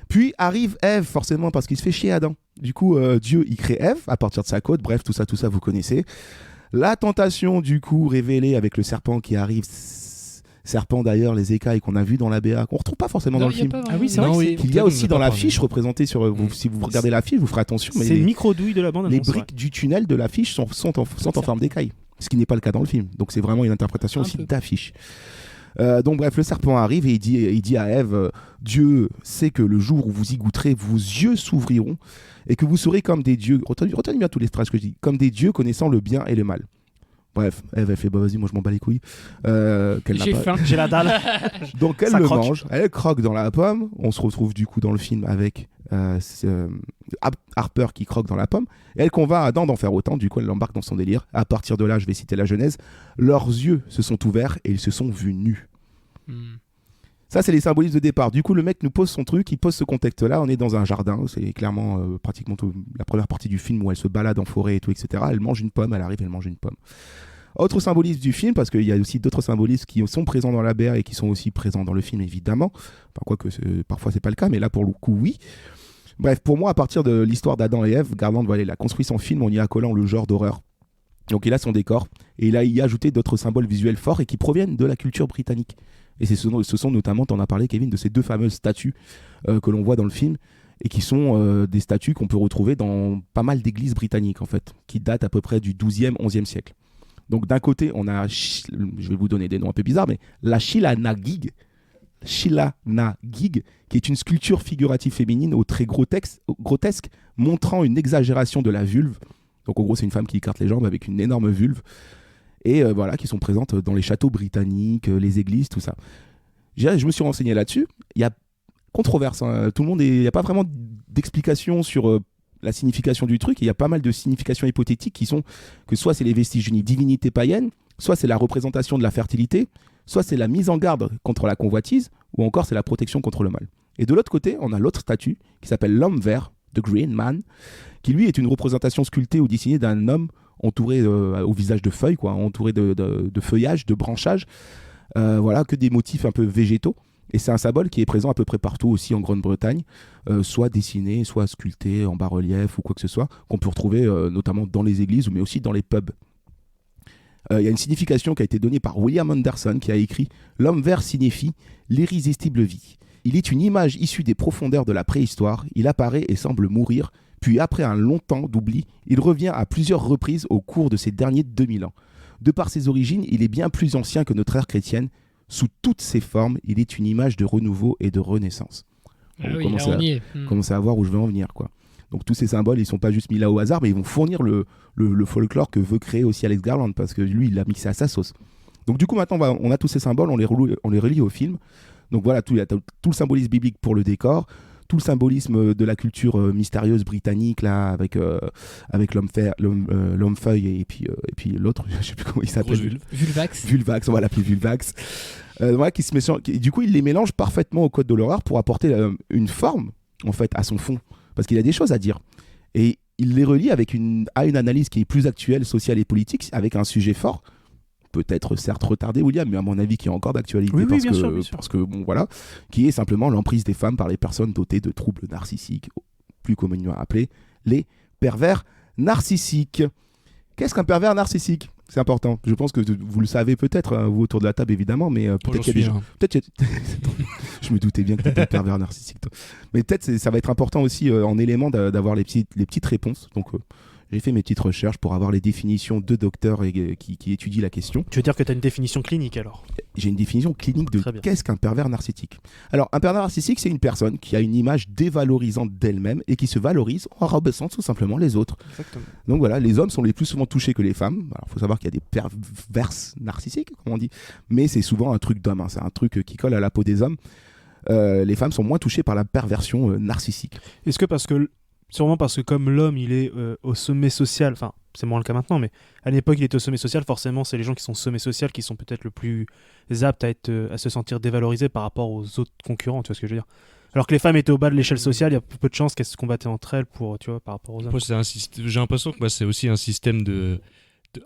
Puis arrive Ève, forcément, parce qu'il se fait chier Adam. Du coup, Dieu, il crée Ève à partir de sa côte. Bref, tout ça, vous connaissez. La tentation, du coup, révélée avec le serpent qui arrive. Serpent, d'ailleurs, les écailles qu'on a vu dans la BA, qu'on ne retrouve pas forcément dans le film. Ah oui, c'est vrai qu'il y a aussi dans l'affiche représentée sur. Si vous regardez l'affiche, vous ferez attention. Mais c'est une micro-douille de la bande. Les briques du tunnel de l'affiche sont en forme d'écailles. Ce qui n'est pas le cas dans le film. Donc, c'est vraiment une interprétation aussi d'affiche. Donc bref, le serpent arrive et il dit à Ève, Dieu sait que le jour où vous y goûterez, vos yeux s'ouvriront et que vous serez comme des dieux, retenez bien tous les phrases que je dis, comme des dieux connaissant le bien et le mal. Bref, Ève elle fait vas-y, moi je m'en bats les couilles. J'ai faim, j'ai la dalle. Donc elle mange, elle croque dans la pomme. On se retrouve du coup dans le film avec Harper qui croque dans la pomme. Et elle convainc Adam d'en faire autant. Du coup, elle l'embarque dans son délire. À partir de là, je vais citer la Genèse. Leurs yeux se sont ouverts et ils se sont vus nus. Ça, c'est les symbolismes de départ. Du coup, le mec nous pose son truc, il pose ce contexte-là. On est dans un jardin. C'est clairement pratiquement la première partie du film où elle se balade en forêt et tout, etc. Elle mange une pomme, elle arrive, elle mange une pomme. Autre symbolisme du film, parce qu'il y a aussi d'autres symbolismes qui sont présents dans la BR et qui sont aussi présents dans le film, évidemment. Enfin, quoique parfois, c'est pas le cas, mais là, pour le coup, oui. Bref, pour moi, à partir de l'histoire d'Adam et Ève, Garland l'a construit son film en y accolant le genre d'horreur. Donc il a son décor, et il a y ajouté d'autres symboles visuels forts et qui proviennent de la culture britannique. Et ce sont notamment, tu en as parlé Kevin, de ces deux fameuses statues que l'on voit dans le film, et qui sont des statues qu'on peut retrouver dans pas mal d'églises britanniques, en fait, qui datent à peu près du 12e, 11e siècle. Donc d'un côté, on a, je vais vous donner des noms un peu bizarres, mais la Sheela-na-gig, qui est une sculpture figurative féminine au trait grotesque, montrant une exagération de la vulve. Donc en gros, c'est une femme qui écarte les jambes avec une énorme vulve. Et voilà, qui sont présentes dans les châteaux britanniques, les églises, tout ça. Je me suis renseigné là-dessus. Il y a controverse. Hein. Tout le monde, il n'y a pas vraiment d'explication sur la signification du truc. Il y a pas mal de significations hypothétiques qui sont que soit c'est les vestiges d'une divinité païenne, soit c'est la représentation de la fertilité, soit c'est la mise en garde contre la convoitise, ou encore c'est la protection contre le mal. Et de l'autre côté, on a l'autre statue qui s'appelle l'homme vert, The Green Man, qui lui est une représentation sculptée ou dessinée d'un homme entouré au visage de feuilles, quoi, entouré de feuillages, de branchages, voilà, que des motifs un peu végétaux. Et c'est un symbole qui est présent à peu près partout aussi en Grande-Bretagne, soit dessiné, soit sculpté en bas-relief ou quoi que ce soit, qu'on peut retrouver notamment dans les églises, mais aussi dans les pubs. Il y a une signification qui a été donnée par William Anderson, qui a écrit « L'homme vert signifie l'irrésistible vie. Il est une image issue des profondeurs de la préhistoire, il apparaît et semble mourir, puis après un long temps d'oubli, il revient à plusieurs reprises au cours de ces derniers 2000 ans. De par ses origines, il est bien plus ancien que notre ère chrétienne. Sous toutes ses formes, il est une image de renouveau et de renaissance. » Commencez à voir où je veux en venir, quoi. Donc tous ces symboles, ils ne sont pas juste mis là au hasard, mais ils vont fournir le folklore que veut créer aussi Alex Garland, parce que lui, il l'a mixé à sa sauce. Donc du coup, maintenant, on a tous ces symboles, on les relie au film. Donc voilà, il y a tout le symbolisme biblique pour le décor, tout le symbolisme de la culture mystérieuse britannique, là, avec l'homme feuille et puis l'autre, je ne sais plus comment il s'appelle. Vulvax, on va l'appeler Vulvax. Voilà, du coup, il les mélange parfaitement au code de l'horreur pour apporter une forme, en fait, à son fond. Parce qu'il a des choses à dire. Et il les relie à une analyse qui est plus actuelle, sociale et politique, avec un sujet fort. Peut-être certes retardé, William, mais à mon avis qui est encore d'actualité, oui, parce sûr. que bon voilà, qui est simplement l'emprise des femmes par les personnes dotées de troubles narcissiques, plus communément appelés les pervers narcissiques. Qu'est-ce qu'un pervers narcissique ? C'est important. Je pense que vous le savez peut-être, hein, vous autour de la table évidemment, mais peut-être qu'il y a des gens. Je me doutais bien que tu étais un pervers narcissique, toi. Mais peut-être ça va être important aussi en élément d'avoir les petites réponses. Donc j'ai fait mes petites recherches pour avoir les définitions de docteurs qui étudient la question. Tu veux dire que tu as une définition clinique alors ? J'ai une définition clinique de qu'est-ce qu'un pervers narcissique. Alors, un pervers narcissique, c'est une personne qui a une image dévalorisante d'elle-même et qui se valorise en rabaissant tout simplement les autres. Exactement. Donc voilà, les hommes sont les plus souvent touchés que les femmes. Alors, il faut savoir qu'il y a des pervers narcissiques, comme on dit, mais c'est souvent un truc d'homme, hein. C'est un truc qui colle à la peau des hommes. Les femmes sont moins touchées par la perversion narcissique. Est-ce que sûrement parce que comme l'homme il est au sommet social, enfin c'est moins le cas maintenant, mais à l'époque, il était au sommet social. Forcément, c'est les gens qui sont au sommet social qui sont peut-être le plus aptes à se sentir dévalorisés par rapport aux autres concurrents, tu vois ce que je veux dire. Alors que les femmes étaient au bas de l'échelle sociale, il y a peu de chances qu'elles se combattaient entre elles tu vois, par rapport aux hommes. Après, j'ai l'impression que c'est aussi un système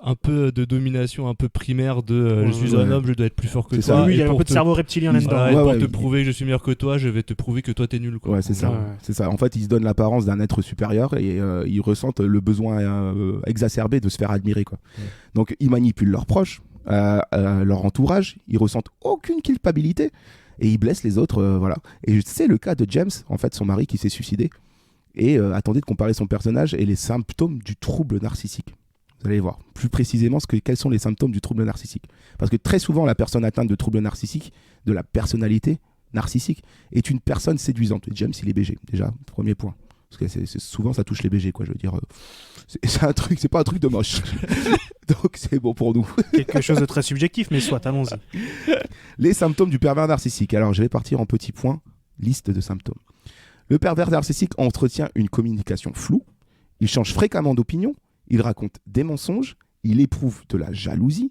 un peu de domination un peu primaire je suis un homme, je dois être plus fort que C'est toi. ça. Oui, il y a un peu de cerveau reptilien là-dedans. Pour Ouais, te ouais. prouver que je suis meilleur que toi, je vais te prouver que toi t'es nul, quoi. Ouais, c'est ça. Ouais. C'est ça. En fait, ils se donnent l'apparence d'un être supérieur et ils ressentent le besoin exacerbé de se faire admirer, quoi. Ouais. Donc, ils manipulent leurs proches, leur entourage. Ils ressentent aucune culpabilité et ils blessent les autres, voilà. Et c'est le cas de James, en fait, son mari qui s'est suicidé. Et attendez de comparer son personnage et les symptômes du trouble narcissique. Vous allez voir plus précisément quels sont les symptômes du trouble narcissique. Parce que très souvent, la personne atteinte de trouble narcissique, de la personnalité narcissique, est une personne séduisante. James, il est BG, déjà, premier point. Parce que souvent, ça touche les BG, quoi. Je veux dire, c'est pas un truc de moche. Donc, c'est bon pour nous. Quelque chose de très subjectif, mais soit, allons-y. Les symptômes du pervers narcissique. Alors, je vais partir en petits points. Liste de symptômes. Le pervers narcissique entretient une communication floue. Il change fréquemment d'opinion. Il raconte des mensonges, il éprouve de la jalousie,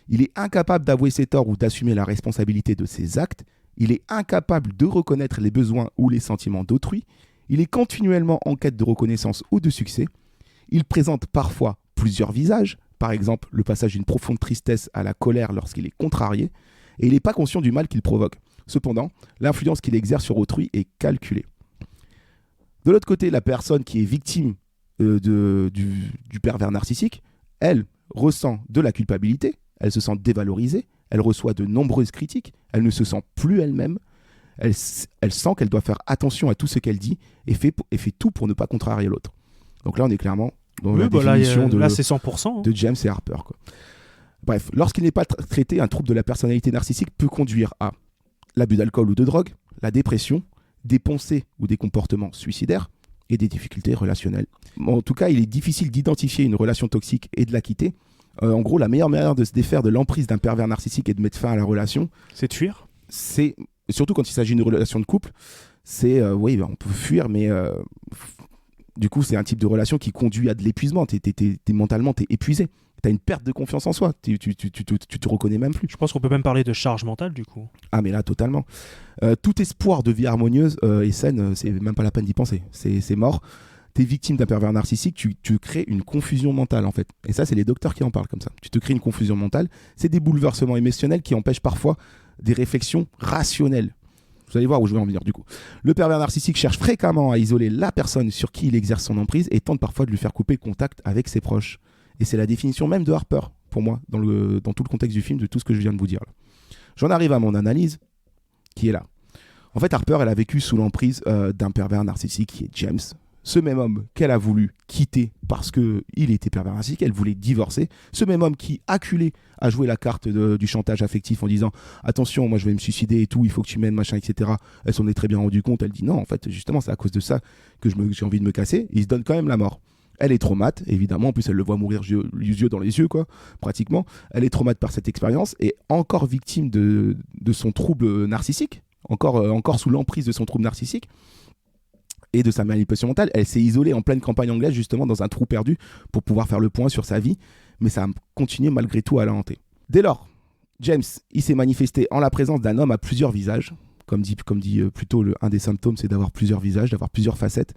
il est incapable d'avouer ses torts ou d'assumer la responsabilité de ses actes, il est incapable de reconnaître les besoins ou les sentiments d'autrui, il est continuellement en quête de reconnaissance ou de succès, il présente parfois plusieurs visages, par exemple le passage d'une profonde tristesse à la colère lorsqu'il est contrarié, et il n'est pas conscient du mal qu'il provoque. Cependant, l'influence qu'il exerce sur autrui est calculée. De l'autre côté, la personne qui est victime du pervers narcissique, elle ressent de la culpabilité, elle se sent dévalorisée, elle reçoit de nombreuses critiques, elle ne se sent plus elle-même, elle sent qu'elle doit faire attention à tout ce qu'elle dit et fait tout pour ne pas contrarier l'autre. Donc là, on est clairement dans la définition là, c'est 100%. de James et Harper, quoi. Bref, lorsqu'il n'est pas traité, un trouble de la personnalité narcissique peut conduire à l'abus d'alcool ou de drogue, la dépression, des pensées ou des comportements suicidaires, et des difficultés relationnelles. En tout cas, il est difficile d'identifier une relation toxique et de la quitter. En gros, la meilleure manière de se défaire de l'emprise d'un pervers narcissique et de mettre fin à la relation, C'est de fuir. c'est, surtout quand il s'agit d'une relation de couple, c'est, oui, on peut fuir, mais du coup, c'est un type de relation qui conduit à de l'épuisement. Mentalement, t'es épuisé. T'as une perte de confiance en soi. Tu te reconnais même plus. Je pense qu'on peut même parler de charge mentale, du coup. Ah, mais là, totalement. Tout espoir de vie harmonieuse et saine, c'est même pas la peine d'y penser. C'est mort. T'es victime d'un pervers narcissique, tu crées une confusion mentale, en fait. Et ça, c'est les docteurs qui en parlent comme ça. Tu te crées une confusion mentale. C'est des bouleversements émotionnels qui empêchent parfois des réflexions rationnelles. Vous allez voir où je vais en venir, du coup. Le pervers narcissique cherche fréquemment à isoler la personne sur qui il exerce son emprise et tente parfois de lui faire couper le contact avec ses proches. Et c'est la définition même de Harper, pour moi, dans tout le contexte du film, de tout ce que je viens de vous dire là. J'en arrive à mon analyse, qui est là. En fait, Harper, elle a vécu sous l'emprise d'un pervers narcissique qui est James. Ce même homme qu'elle a voulu quitter parce qu'il était pervers narcissique, elle voulait divorcer. Ce même homme qui, acculé, a joué la carte du chantage affectif en disant « Attention, moi je vais me suicider et tout, il faut que tu m'aides, machin, etc. » Elle s'en est très bien rendu compte, elle dit « Non, en fait, justement, c'est à cause de ça que j'ai envie de me casser. » Il se donne quand même la mort. Elle est traumate, évidemment, en plus elle le voit mourir les yeux dans les yeux, quoi, pratiquement. Elle est traumate par cette expérience et encore victime de son trouble narcissique, encore sous l'emprise de son trouble narcissique et de sa manipulation mentale. Elle s'est isolée en pleine campagne anglaise, justement, dans un trou perdu pour pouvoir faire le point sur sa vie, mais ça a continué malgré tout à la hanter. Dès lors, James, il s'est manifesté en la présence d'un homme à plusieurs visages. Comme dit plutôt, un des symptômes, c'est d'avoir plusieurs visages, d'avoir plusieurs facettes,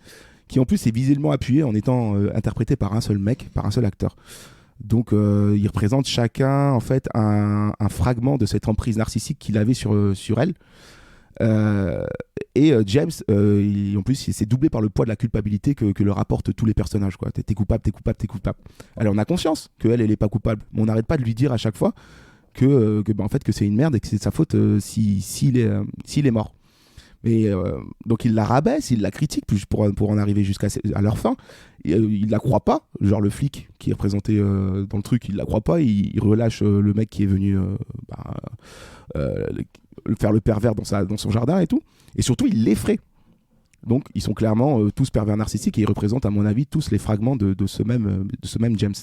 qui en plus est visuellement appuyé en étant interprété par un seul mec, par un seul acteur. Donc ils représentent chacun en fait un fragment de cette emprise narcissique qu'il avait sur elle. James, en plus, il s'est doublé par le poids de la culpabilité que leur apportent tous les personnages, quoi. T'es coupable, t'es coupable, t'es coupable. Alors on a conscience qu'elle est pas coupable, mais on n'arrête pas de lui dire à chaque fois que c'est une merde et que c'est de sa faute s'il est mort. Et donc il la rabaisse, il la critique pour en arriver jusqu'à leur fin. Il la croit pas, genre le flic qui est représenté dans le truc, il la croit pas, il relâche le mec qui est venu faire le pervers dans son jardin et tout. Et surtout il l'effraie. Donc ils sont clairement tous pervers narcissiques et ils représentent à mon avis tous les fragments de ce même James.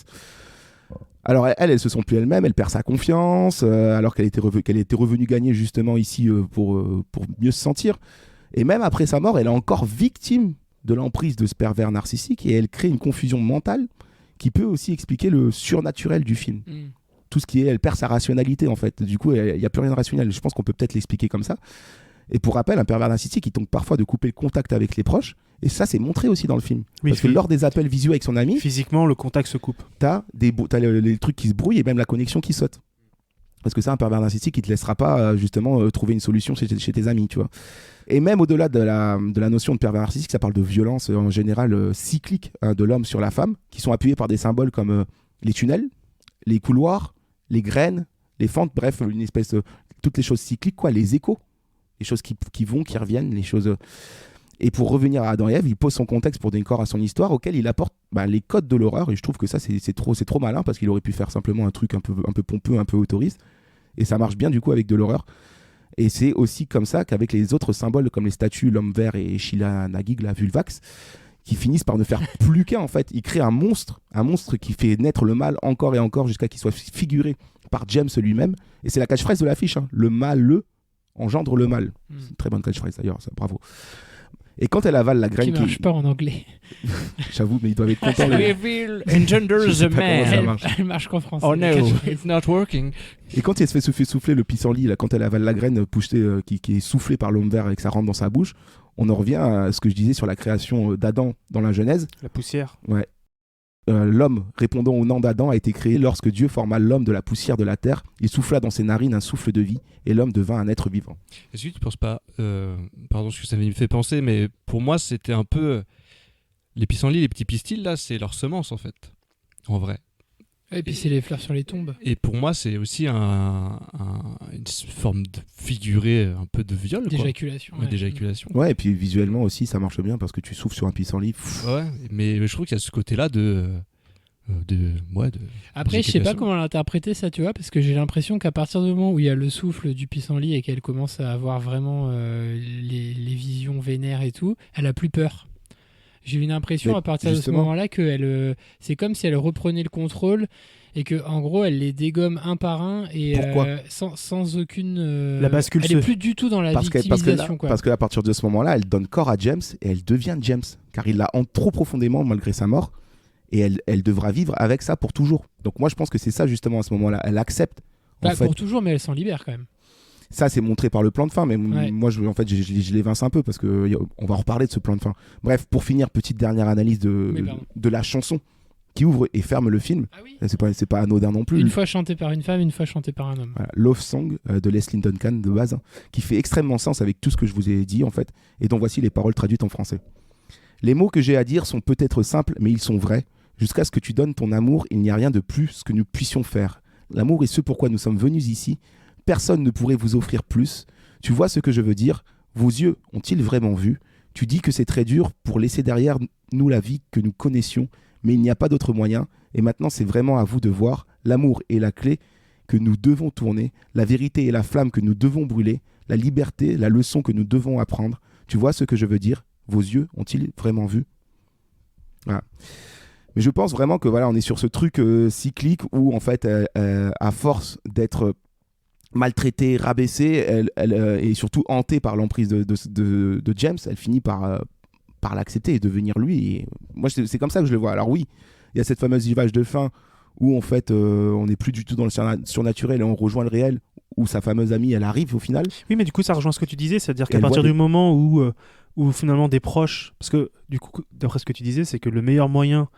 Alors elle se sent plus elle-même, elle perd sa confiance, alors qu'elle était revenue gagner justement ici pour mieux se sentir. Et même après sa mort, elle est encore victime de l'emprise de ce pervers narcissique et elle crée une confusion mentale qui peut aussi expliquer le surnaturel du film. Tout ce qui est, elle perd sa rationalité en fait. Du coup, il n'y a plus rien de rationnel. Je pense qu'on peut peut-être l'expliquer comme ça. Et pour rappel, un pervers narcissique, il tente parfois de couper le contact avec les proches. Et ça, c'est montré aussi dans le film. Oui, parce que lors des appels visuels avec son ami, physiquement, le contact se coupe. t'as les trucs qui se brouillent et même la connexion qui saute. Parce que c'est un pervers narcissique qui te laissera pas justement trouver une solution chez tes amis, tu vois. Et même au-delà de la notion de pervers narcissique, ça parle de violence en général cyclique de l'homme sur la femme, qui sont appuyés par des symboles comme les tunnels, les couloirs, les graines, les fentes, bref, une espèce toutes les choses cycliques, quoi, les échos, les choses qui vont, qui reviennent, les choses. Et pour revenir à Adam et Ève, il pose son contexte pour donner corps à son histoire, auquel il apporte les codes de l'horreur. Et je trouve que ça, c'est trop malin, parce qu'il aurait pu faire simplement un truc un peu pompeux, un peu autoriste. Et ça marche bien du coup avec de l'horreur. Et c'est aussi comme ça qu'avec les autres symboles, comme les statues, l'homme vert et Sheila Nagig, la Vulvax, qui finissent par ne faire plus qu'un en fait. Il crée un monstre qui fait naître le mal encore et encore jusqu'à qu'il soit figuré par James lui-même. Et c'est la catchphrase de l'affiche, hein. Le mal engendre le mal. C'est une très bonne catchphrase d'ailleurs, ça, bravo. Et quand elle avale la graine qui marche pas en anglais. J'avoue, mais ils doivent être contents. Reveal engenders a man. Elle marche qu'en français. Oh no, it's not working. Et quand il se fait souffler le pissenlit, là, quand elle avale la graine qui est soufflée par l'homme vert et que ça rentre dans sa bouche, on en revient à ce que je disais sur la création d'Adam dans la Genèse. La poussière. Ouais. L'homme, répondant au nom d'Adam, a été créé lorsque Dieu forma l'homme de la poussière de la terre. Il souffla dans ses narines un souffle de vie et l'homme devint un être vivant. Est-ce que tu ne penses pas, pardon, ce que ça me fait penser, mais pour moi c'était un peu les pissenlits, les petits pistils là, c'est leur semence en fait, en vrai. Et puis c'est les fleurs sur les tombes. Et pour moi c'est aussi une forme de figuré un peu de viol. D'éjaculation. Ouais. D'éjaculation. Ouais, et puis visuellement aussi ça marche bien parce que tu souffles sur un pissenlit. Ouais, mais je trouve qu'il y a ce côté-là Après, je sais pas comment l'interpréter ça, tu vois, parce que j'ai l'impression qu'à partir du moment où il y a le souffle du pissenlit et qu'elle commence à avoir vraiment les visions vénères et tout, elle a plus peur. J'ai eu une impression à partir de ce moment-là que c'est comme si elle reprenait le contrôle et que en gros elle les dégomme un par un et sans aucune. La bascule. Elle est plus du tout dans la victimisation. Parce qu'à partir de ce moment-là, elle donne corps à James et elle devient James, car il la hante trop profondément malgré sa mort. Et elle devra vivre avec ça pour toujours. Donc moi je pense que c'est ça justement à ce moment-là. Elle accepte. Pour toujours, mais elle s'en libère quand même. Ça c'est montré par le plan de fin, mais moi je l'évince un peu parce que on va reparler de ce plan de fin. Bref, pour finir, petite dernière analyse de la chanson qui ouvre et ferme le film. Ah oui. C'est pas anodin non plus. Une fois chantée par une femme, une fois chantée par un homme. Voilà, Love Song de Leslie Duncan de base, qui fait extrêmement sens avec tout ce que je vous ai dit en fait, et dont voici les paroles traduites en français. Les mots que j'ai à dire sont peut-être simples, mais ils sont vrais. Jusqu'à ce que tu donnes ton amour, il n'y a rien de plus que nous puissions faire. L'amour est ce pourquoi nous sommes venus ici. Personne ne pourrait vous offrir plus. Tu vois ce que je veux dire? Vos yeux ont-ils vraiment vu? Tu dis que c'est très dur pour laisser derrière nous la vie que nous connaissions, mais il n'y a pas d'autre moyen. Et maintenant, c'est vraiment à vous de voir. L'amour est la clé que nous devons tourner. La vérité est la flamme que nous devons brûler. La liberté, la leçon que nous devons apprendre. Tu vois ce que je veux dire? Vos yeux ont-ils vraiment vu? Voilà. Mais je pense vraiment que voilà, on est sur ce truc cyclique où en fait, à force d'être maltraitée, rabaissée, elle est surtout hantée par l'emprise de James, elle finit par l'accepter et devenir lui. Et moi, c'est comme ça que je le vois. Alors oui, il y a cette fameuse image de fin où en fait, on n'est plus du tout dans le surnaturel et on rejoint le réel, où sa fameuse amie, elle arrive au final. Oui, mais du coup, ça rejoint ce que tu disais, c'est-à-dire qu'à partir du moment où finalement des proches, parce que du coup, d'après ce que tu disais, c'est que le meilleur moyen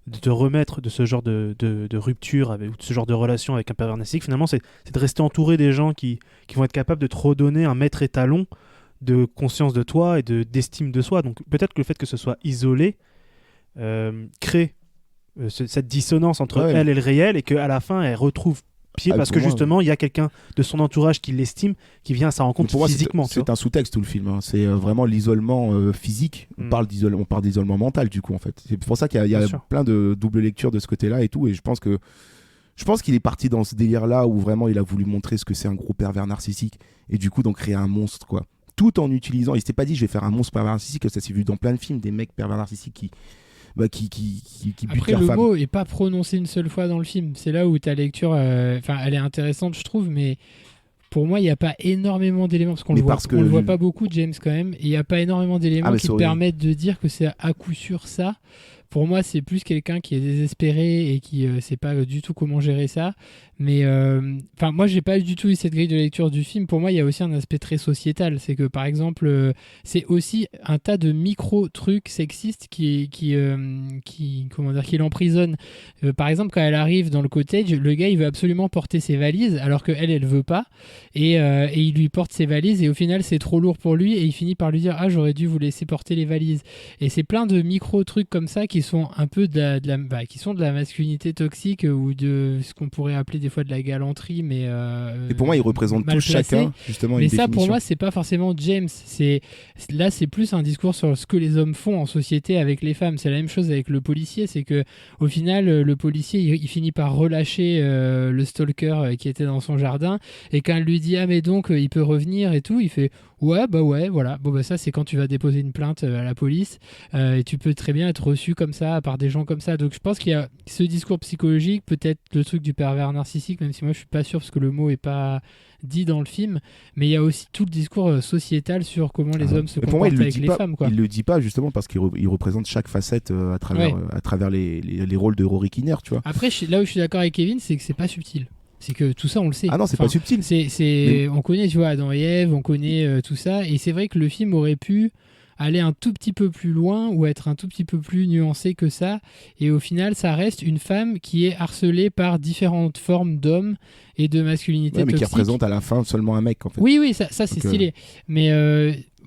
de te remettre de ce genre de rupture ou de ce genre de relation avec un pervers narcissique, finalement, c'est de rester entouré des gens qui vont être capables de te redonner un maître étalon de conscience de toi et d'estime de soi. Donc peut-être que le fait que ce soit isolé crée cette dissonance entre elle et le réel, et qu'à la fin, elle retrouve pied parce que justement, il y a quelqu'un de son entourage qui l'estime, qui vient à sa rencontre physiquement. C'est un sous-texte tout le film, hein. C'est vraiment l'isolement physique. On parle d'isolement mental du coup en fait. C'est pour ça qu'il y a plein de double lecture de ce côté-là et tout. Et je pense qu'il est parti dans ce délire-là où vraiment il a voulu montrer ce que c'est un gros pervers narcissique et du coup d'en créer un monstre quoi. Tout en utilisant, il s'était pas dit je vais faire un monstre pervers narcissique, ça s'est vu dans plein de films, des mecs pervers narcissiques qui butent Après, leur le femme. mot est pas prononcé une seule fois dans le film. C'est là où ta lecture, elle est intéressante, je trouve, mais pour moi, il n'y a pas énormément d'éléments, parce qu'on le voit pas beaucoup, James, quand même, et il n'y a pas énormément d'éléments qui te permettent de dire que c'est à coup sûr ça, pour moi, c'est plus quelqu'un qui est désespéré et qui sait pas du tout comment gérer ça. Mais moi, j'ai pas du tout eu cette grille de lecture du film. Pour moi, il y a aussi un aspect très sociétal. C'est que, par exemple, c'est aussi un tas de micro-trucs sexistes qui l'emprisonnent. Par exemple, quand elle arrive dans le cottage, le gars, il veut absolument porter ses valises, alors qu'elle, elle veut pas. Et il lui porte ses valises, et au final, c'est trop lourd pour lui, et il finit par lui dire « Ah, j'aurais dû vous laisser porter les valises. » Et c'est plein de micro-trucs comme ça qui sont un peu qui sont de la masculinité toxique, ou de ce qu'on pourrait appeler des fois de la galanterie, mais et pour moi, ils représentent tous chacun justement une mais ça, définition. pour moi, c'est pas forcément James. Là, c'est plus un discours sur ce que les hommes font en société avec les femmes. C'est la même chose avec le policier, c'est que au final, le policier, il finit par relâcher le stalker qui était dans son jardin, et quand elle lui dit ah mais donc il peut revenir et tout, il fait ouais voilà. Bon bah ça, c'est quand tu vas déposer une plainte à la police, et tu peux très bien être reçu comme ça par des gens comme ça. Donc je pense qu'il y a ce discours psychologique, peut-être le truc du pervers narcissique, même si moi je suis pas sûr parce que le mot est pas dit dans le film, mais il y a aussi tout le discours sociétal sur comment les hommes se comportent avec les femmes, quoi. Il le dit pas justement parce qu'il représente chaque facette à travers les rôles de Rory Kinnear, tu vois. Après, là où je suis d'accord avec Kevin, c'est que c'est pas subtil. C'est que tout ça, on le sait. Ah non, c'est pas subtil. On connaît, tu vois, Adam et Ève, on connaît tout ça, et c'est vrai que le film aurait pu aller un tout petit peu plus loin ou être un tout petit peu plus nuancé que ça, et au final ça reste une femme qui est harcelée par différentes formes d'hommes et de masculinité mais toxique, qui représente à la fin seulement un mec en fait. oui ça c'est stylé, mais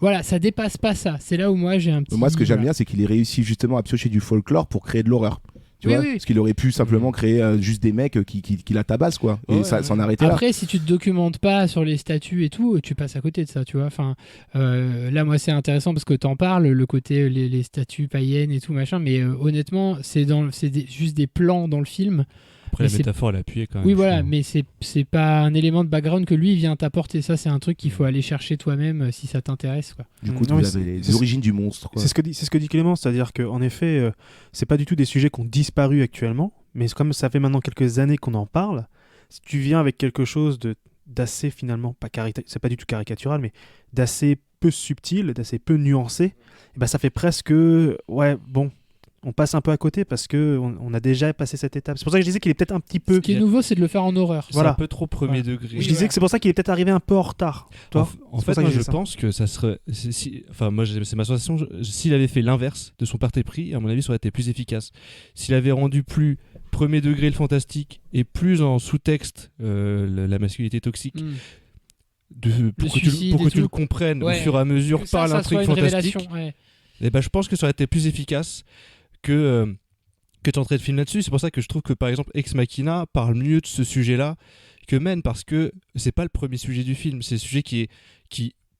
voilà, ça dépasse pas ça. C'est là où moi j'ai un petit... Moi, ce que j'aime bien, c'est qu'il ait réussi justement à piocher du folklore pour créer de l'horreur. Tu vois, parce qu'il aurait pu simplement créer juste des mecs qui la tabassent, quoi, et s'en arrêter là. Après, si tu te documentes pas sur les statues et tout, tu passes à côté de ça, tu vois. Enfin, là, moi, c'est intéressant parce que t'en parles, le côté les statues païennes et tout machin, mais honnêtement, c'est juste des plans dans le film. Après, la métaphore, elle est appuyée quand même. Oui, voilà, mais c'est pas un élément de background que lui vient t'apporter. Ça, c'est un truc qu'il faut aller chercher toi-même si ça t'intéresse, quoi. Du coup, vous avez les origines du monstre, quoi. C'est ce que dit Clément, c'est-à-dire qu'en effet, c'est pas du tout des sujets qui ont disparu actuellement, mais comme ça fait maintenant quelques années qu'on en parle, si tu viens avec quelque chose d'assez finalement, c'est pas du tout caricatural, mais d'assez peu subtil, d'assez peu nuancé, et ben ça fait presque, on passe un peu à côté parce qu'on a déjà passé cette étape. C'est pour ça que je disais qu'il est peut-être un petit peu... Ce qui est nouveau, c'est de le faire en horreur. C'est un peu trop premier degré. Je disais que c'est pour ça qu'il est peut-être arrivé un peu en retard. En fait, moi, je pense que ça serait... moi, c'est ma sensation. S'il avait fait l'inverse de son parti pris, à mon avis, ça aurait été plus efficace. S'il avait rendu plus premier degré le fantastique et plus en sous-texte la masculinité toxique... pour que tu le comprennes au fur et à mesure par l'intrigue fantastique, et je pense que ça aurait été plus efficace que tenter de film là-dessus. C'est pour ça que je trouve que par exemple Ex Machina parle mieux de ce sujet-là que Men, parce que c'est pas le premier sujet du film, c'est le sujet qui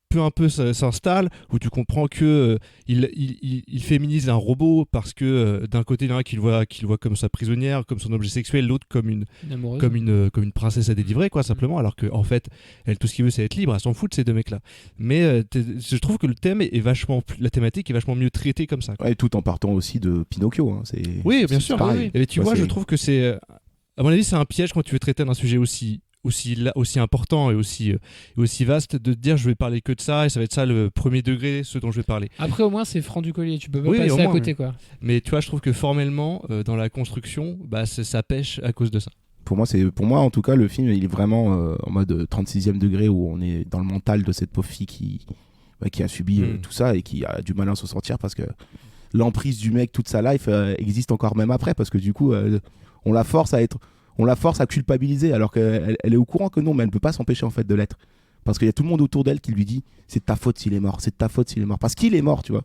peu à peu s'installe, où tu comprends que il féminise un robot parce que d'un côté il y en a qui le voit comme sa prisonnière, comme son objet sexuel, l'autre comme une princesse à délivrer, quoi, simplement, alors que en fait elle, tout ce qu'il veut c'est être libre, elle s'en fout de ces deux mecs là. Mais je trouve que le thème la thématique est vachement mieux traitée comme ça, quoi. Ouais, tout en partant aussi de Pinocchio, hein. Oui, bien sûr, et tu vois, je trouve que c'est à mon avis c'est un piège quand tu veux traiter d'un sujet aussi important et aussi vaste, de te dire je vais parler que de ça et ça va être ça le premier degré, ce dont je vais parler. Après, au moins c'est franc du collier, tu peux pas passer à côté, quoi. Mais tu vois, je trouve que formellement dans la construction, ça pêche à cause de ça. Pour moi en tout cas, le film il est vraiment en mode 36e degré, où on est dans le mental de cette pauvre fille qui a subi tout ça et qui a du mal à s'en sortir, parce que l'emprise du mec toute sa life existe encore même après, parce que du coup on la force à culpabiliser, alors qu'elle est au courant que non, mais elle ne peut pas s'empêcher en fait de l'être, parce qu'il y a tout le monde autour d'elle qui lui dit c'est de ta faute s'il est mort, parce qu'il est mort, tu vois.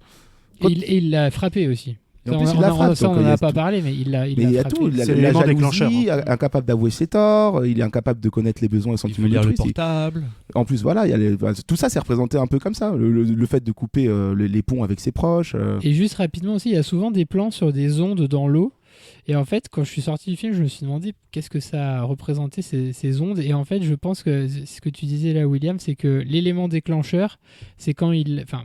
Et il l'a frappé aussi. En plus, il la frappe. Ça, on n'en a pas parlé, mais il l'a frappé. Il y a tout, la jalousie, incapable d'avouer ses torts, il est incapable de connaître les besoins et sentiments d'autrui. Le portable. En plus, voilà, tout ça c'est représenté un peu comme ça, le fait de couper les ponts avec ses proches. Et juste rapidement aussi, il y a souvent des plans sur des ondes dans l'eau. Et en fait, quand je suis sorti du film, je me suis demandé qu'est-ce que ça représentait ces ondes. Et en fait, je pense que ce que tu disais là, William, c'est que l'élément déclencheur, c'est quand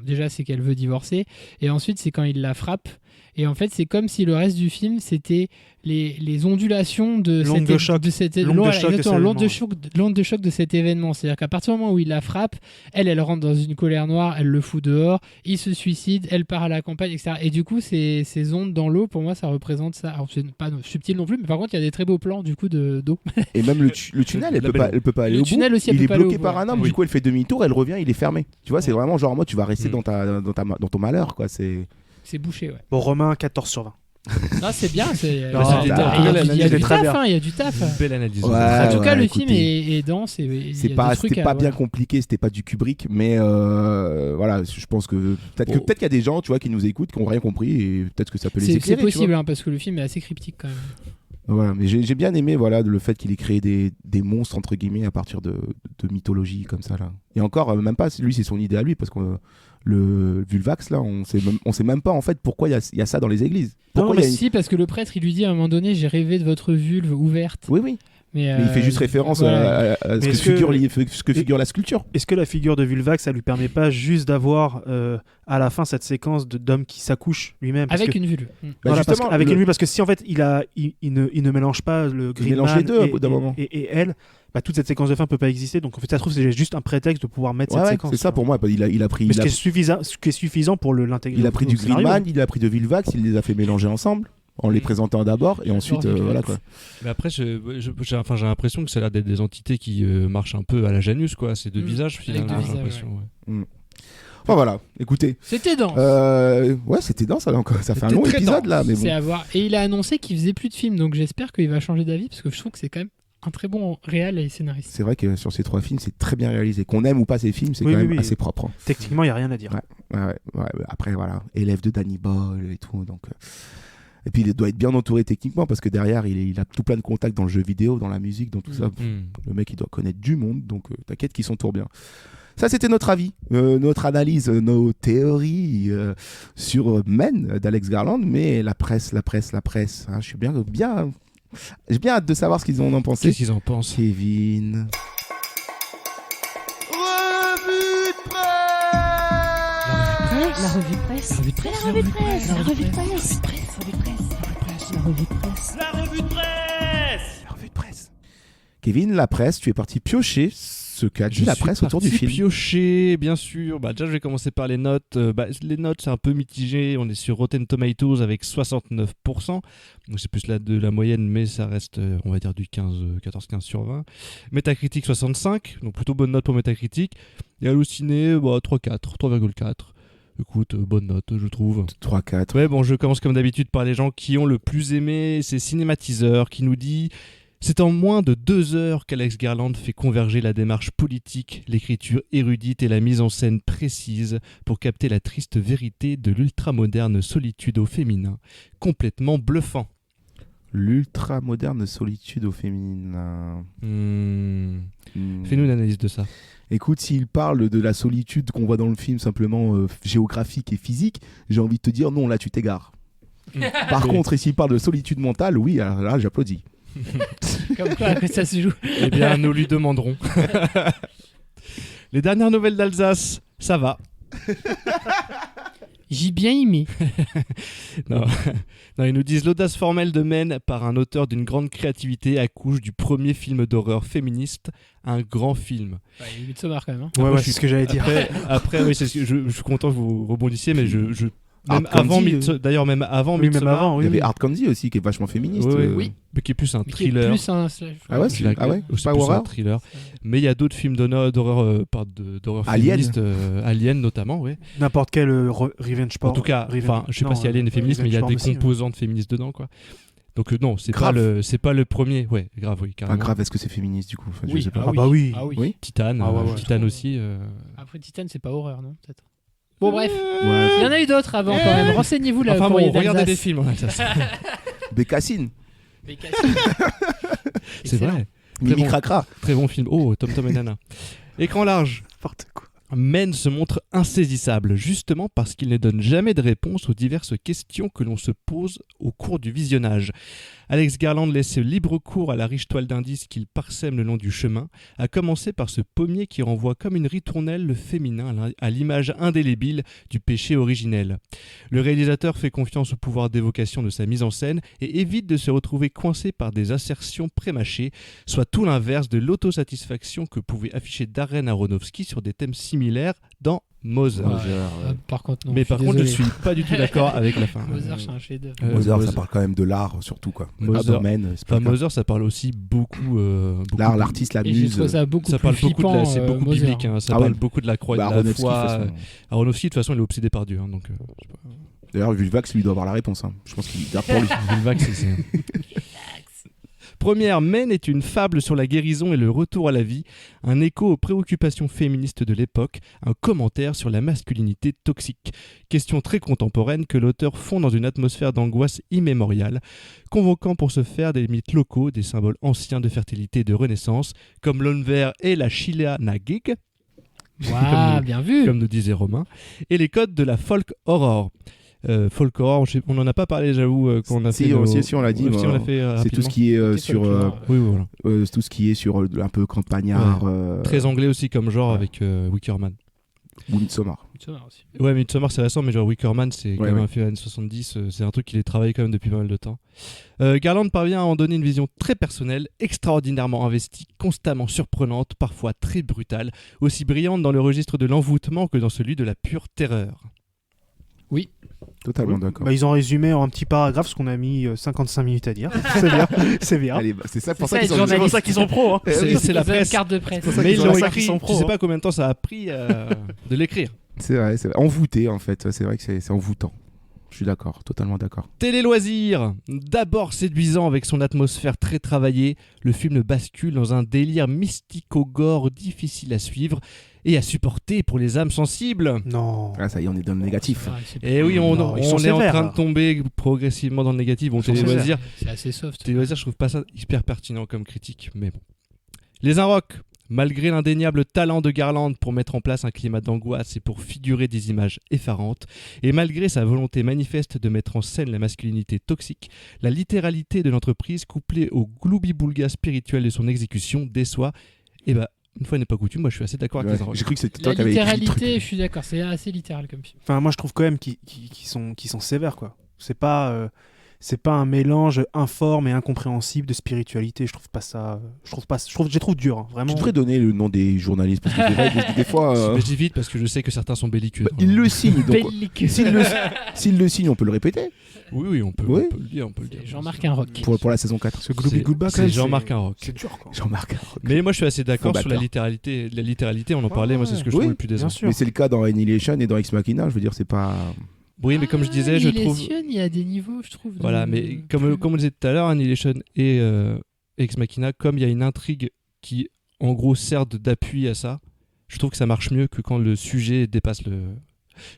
déjà, c'est qu'elle veut divorcer. Et ensuite, c'est quand il la frappe. Et en fait, c'est comme si le reste du film, c'était les ondulations de l'onde de choc. L'onde de choc de cet événement. C'est-à-dire qu'à partir du moment où il la frappe, elle rentre dans une colère noire, elle le fout dehors, il se suicide, elle part à la campagne, etc. Et du coup, ces ondes dans l'eau, pour moi, ça représente ça. Alors, c'est pas subtil non plus, mais par contre, il y a des très beaux plans du coup d'eau. Et même le tunnel, elle peut pas aller au bout. Tunnel aussi, il est bloqué bout, par un homme, du coup, elle fait demi-tour, elle revient, il est fermé. Tu vois, c'est vraiment genre, moi, tu vas rester dans ton malheur, quoi. C'est bouché, ouais. Bon, Romain, 14 sur 20. Non, c'est bien. Il y il a est du très taf, bien. il y a du taf. Une belle analyse. Ouais, En tout cas, le écoutez, film est dense. C'était pas bien compliqué, c'était pas du Kubrick, mais voilà, je pense que peut-être qu'il y a des gens, tu vois, qui nous écoutent, qui ont rien compris, et peut-être que ça peut les éclairer. C'est possible, hein, parce que le film est assez cryptique quand même. Voilà, mais j'ai bien aimé le fait qu'il ait créé des monstres entre guillemets à partir de mythologie comme ça là. Et encore même pas, lui c'est son idée à lui parce que le Vulvax là, on sait même pas en fait pourquoi il y a ça dans les églises. Pourquoi si, parce que le prêtre il lui dit à un moment donné, j'ai rêvé de votre vulve ouverte. Oui. Mais il fait juste référence à ce que figure la sculpture. Est-ce que la figure de Vulvax, ça lui permet pas juste d'avoir à la fin cette séquence d'homme qui s'accouche lui-même avec une vulve. Voilà, avec une vulve, parce que si en fait il ne mélange pas le Green Man les deux au bout d'un moment. Et elle, toute cette séquence de fin peut pas exister. Donc en fait, ça se trouve c'est juste un prétexte de pouvoir mettre cette séquence. C'est ça pour moi. Il a pris. Mais ce qui est suffisant pour l'intégrer. Il a pris du Green Man, il a pris de Vulvax, il les a fait mélanger ensemble. En les présentant d'abord et ensuite voilà quoi. Mais après j'ai l'impression que ça a l'air d'être des entités qui marchent un peu à la Janus quoi, c'est deux visages finalement, j'ai l'impression. Enfin voilà, écoutez. C'était dense. C'était dense ça fait un long épisode là mais bon. C'est à voir. Et il a annoncé qu'il faisait plus de films donc j'espère qu'il va changer d'avis parce que je trouve que c'est quand même un très bon réal et scénariste. C'est vrai que sur ces 3 films, c'est très bien réalisé. Qu'on aime ou pas ces films, c'est quand même assez propre. Techniquement, il n'y a rien à dire. Ouais. Après, voilà, élève de Danny Boyle et tout. Donc, et puis, il doit être bien entouré techniquement parce que derrière, il a tout plein de contacts dans le jeu vidéo, dans la musique, dans tout ça. Le mec, il doit connaître du monde. Donc, t'inquiète qu'il s'entoure bien. Ça, c'était notre avis, notre analyse, nos théories sur Men d'Alex Garland. Mais la presse. Hein, je suis j'ai bien hâte de savoir ce qu'ils en ont pensé. Qu'est-ce qu'ils en pensent, Kevin? La revue de presse. Kevin, la presse, tu es parti piocher ce qu'a dit la presse autour du film. Piocher, bien sûr. Déjà, je vais commencer par les notes. Les notes, c'est un peu mitigé. On est sur Rotten Tomatoes avec 69%. Donc, c'est plus de la moyenne, mais ça reste, on va dire, du 14-15 sur 20. Metacritic, 65. Donc, plutôt bonne note pour Metacritic. Et Allociné, 3,4. Écoute, bonne note, je trouve. 3-4. Ouais, bon, je commence comme d'habitude par les gens qui ont le plus aimé. C'est Cinématiseur qui nous dit... C'est en moins de 2 heures qu'Alex Garland fait converger la démarche politique, l'écriture érudite et la mise en scène précise pour capter la triste vérité de l'ultramoderne solitude au féminin. Complètement bluffant. L'ultramoderne solitude au féminin. Fais-nous une analyse de ça. Écoute, s'il parle de la solitude qu'on voit dans le film simplement géographique et physique, j'ai envie de te dire non, là tu t'égares. Par contre, s'il parle de solitude mentale, oui, alors là j'applaudis. Comme quoi que ça se joue. Eh bien, nous lui demanderons. Les dernières nouvelles d'Alsace, ça va. J'ai bien aimé. Non, ils nous disent l'audace formelle de Men par un auteur d'une grande créativité accouche du premier film d'horreur féministe, un grand film. Il y a Midsommar quand même. Ouais, c'est ce que j'allais dire. Après oui, je suis content que vous rebondissiez, mais même avant Midsommar, il y avait Hard Candy aussi qui est vachement féministe. Oui. Mais qui est plus un thriller. Ah ouais, c'est pas plus horreur. un thriller. Mais il y a d'autres films d'horreur féministe, Alien notamment, ouais. N'importe quel revenge porn. En tout cas, je sais pas si Alien est féministe, mais il y a des composantes féministes dedans, quoi. Donc non, c'est pas le premier. Ouais, grave, oui, carrément. Grave, est-ce que c'est féministe du coup? Oui. Je sais pas. Oui. Titan, Titan aussi. Après Titan, c'est pas horreur, non? Peut-être. Bon bref, il y en a eu d'autres avant quand même. Renseignez-vous là. Regardez des films en Alsace. Bécassine. C'est vrai. Mimi Cracra. Très bon film. Oh, Tom et Nana. Écran large. N'importe quoi. Men se montre insaisissable, justement parce qu'il ne donne jamais de réponse aux diverses questions que l'on se pose au cours du visionnage. Alex Garland laisse libre cours à la riche toile d'indices qu'il parsème le long du chemin, à commencer par ce pommier qui renvoie comme une ritournelle le féminin à l'image indélébile du péché originel. Le réalisateur fait confiance au pouvoir d'évocation de sa mise en scène et évite de se retrouver coincé par des assertions prémâchées, soit tout l'inverse de l'autosatisfaction que pouvait afficher Darren Aronofsky sur des thèmes similaires dans Mother. Par contre, non. Mais par contre, je suis pas du tout d'accord avec la fin. Mother, c'est un chef-d'œuvre. Mother, ça parle quand même de l'art, surtout quoi. Mother, ça parle aussi beaucoup. L'art, l'artiste, la muse. Ça beaucoup ça parle beaucoup flippant, c'est beaucoup biblique. Hein, ça parle beaucoup de la croix, de la foi. Aronofsky, de toute façon, il est obsédé par Dieu. Hein, donc. D'ailleurs, Vulvax, lui doit avoir la réponse. Hein. Je pense qu'il garde pour lui. Vulvax, c'est. Première, Men est une fable sur la guérison et le retour à la vie, un écho aux préoccupations féministes de l'époque, un commentaire sur la masculinité toxique. Question très contemporaine que l'auteur fond dans une atmosphère d'angoisse immémoriale, convoquant pour ce faire des mythes locaux, des symboles anciens de fertilité et de renaissance, comme l'Onver et la Shila Nagig, bien vu, comme nous disait Romain, et les codes de la folk horror. Folk horror, on n'en a pas parlé, j'avoue, quand on a fait. Si, on l'a dit. On l'a fait c'est tout ce qui est sur. Oui, voilà. Tout ce qui est sur un peu campagnard. Ouais. Très anglais aussi comme genre avec Wickerman. Ou Midsommar. Aussi. Ouais, Midsommar c'est récent, mais genre Wickerman c'est quand même un film des années 70. C'est un truc qu'il a travaillé quand même depuis pas mal de temps. Garland parvient à en donner une vision très personnelle, extraordinairement investie, constamment surprenante, parfois très brutale, aussi brillante dans le registre de l'envoûtement que dans celui de la pure terreur. Oui. Totalement d'accord. Ils ont résumé en un petit paragraphe ce qu'on a mis 55 minutes à dire. C'est bien. Allez, c'est ça pour ça qu'ils sont pros. Hein. C'est la presse. Carte de presse. Mais ils l'ont écrit. Je sais pas combien de temps ça a pris de l'écrire. C'est vrai. Envoûté en fait. C'est vrai que c'est envoûtant. Je suis d'accord, totalement d'accord. Télé-loisirs. D'abord séduisant avec son atmosphère très travaillée, le film bascule dans un délire mystico-gore difficile à suivre et à supporter pour les âmes sensibles. Non. Ah, ça y est, on est dans le négatif. Et oui, on est en train de tomber progressivement dans le négatif. Bon, Télé-loisirs, c'est assez soft. Télé-loisirs, je trouve pas ça hyper pertinent comme critique, mais bon. Les Inrocks. Malgré l'indéniable talent de Garland pour mettre en place un climat d'angoisse et pour figurer des images effarantes, et malgré sa volonté manifeste de mettre en scène la masculinité toxique, la littéralité de l'entreprise couplée au gloubi-boulga spirituel de son exécution déçoit. Et bah, une fois n'est pas coutume, moi je suis assez d'accord avec les Inrocks. J'ai cru que c'était toi la qui avais écrit le littéralité, truc. je suis d'accord, c'est assez littéral comme film. Enfin, moi je trouve quand même qu'ils sont sévères quoi. C'est pas un mélange informe et incompréhensible de spiritualité. Je trouve pas ça. Je trouve dur, hein, vraiment. Tu devrais donner le nom des journalistes parce que c'est vrai que des fois. Je dis vite parce que je sais que certains sont belliqueux. Ils le signent donc. S'ils le signent, on peut le répéter. Oui, on peut le dire. Jean-Marc Inrock. Pour la saison 4. Ce gloubi-goulba, c'est Jean-Marc Inrock. C'est dur quoi. Jean-Marc Inrock. Mais moi je suis assez d'accord sur la littéralité. La littéralité, on en parlait, moi c'est ce que je trouve le plus décevant. Mais c'est le cas dans Annihilation et dans Ex Machina, je veux dire, c'est pas. Oui, mais comme je disais, je trouve. Il y a des niveaux, je trouve. Voilà, mais comme on le disait tout à l'heure, Annihilation et Ex Machina, comme il y a une intrigue qui, en gros, sert d'appui à ça, je trouve que ça marche mieux que quand le sujet dépasse le.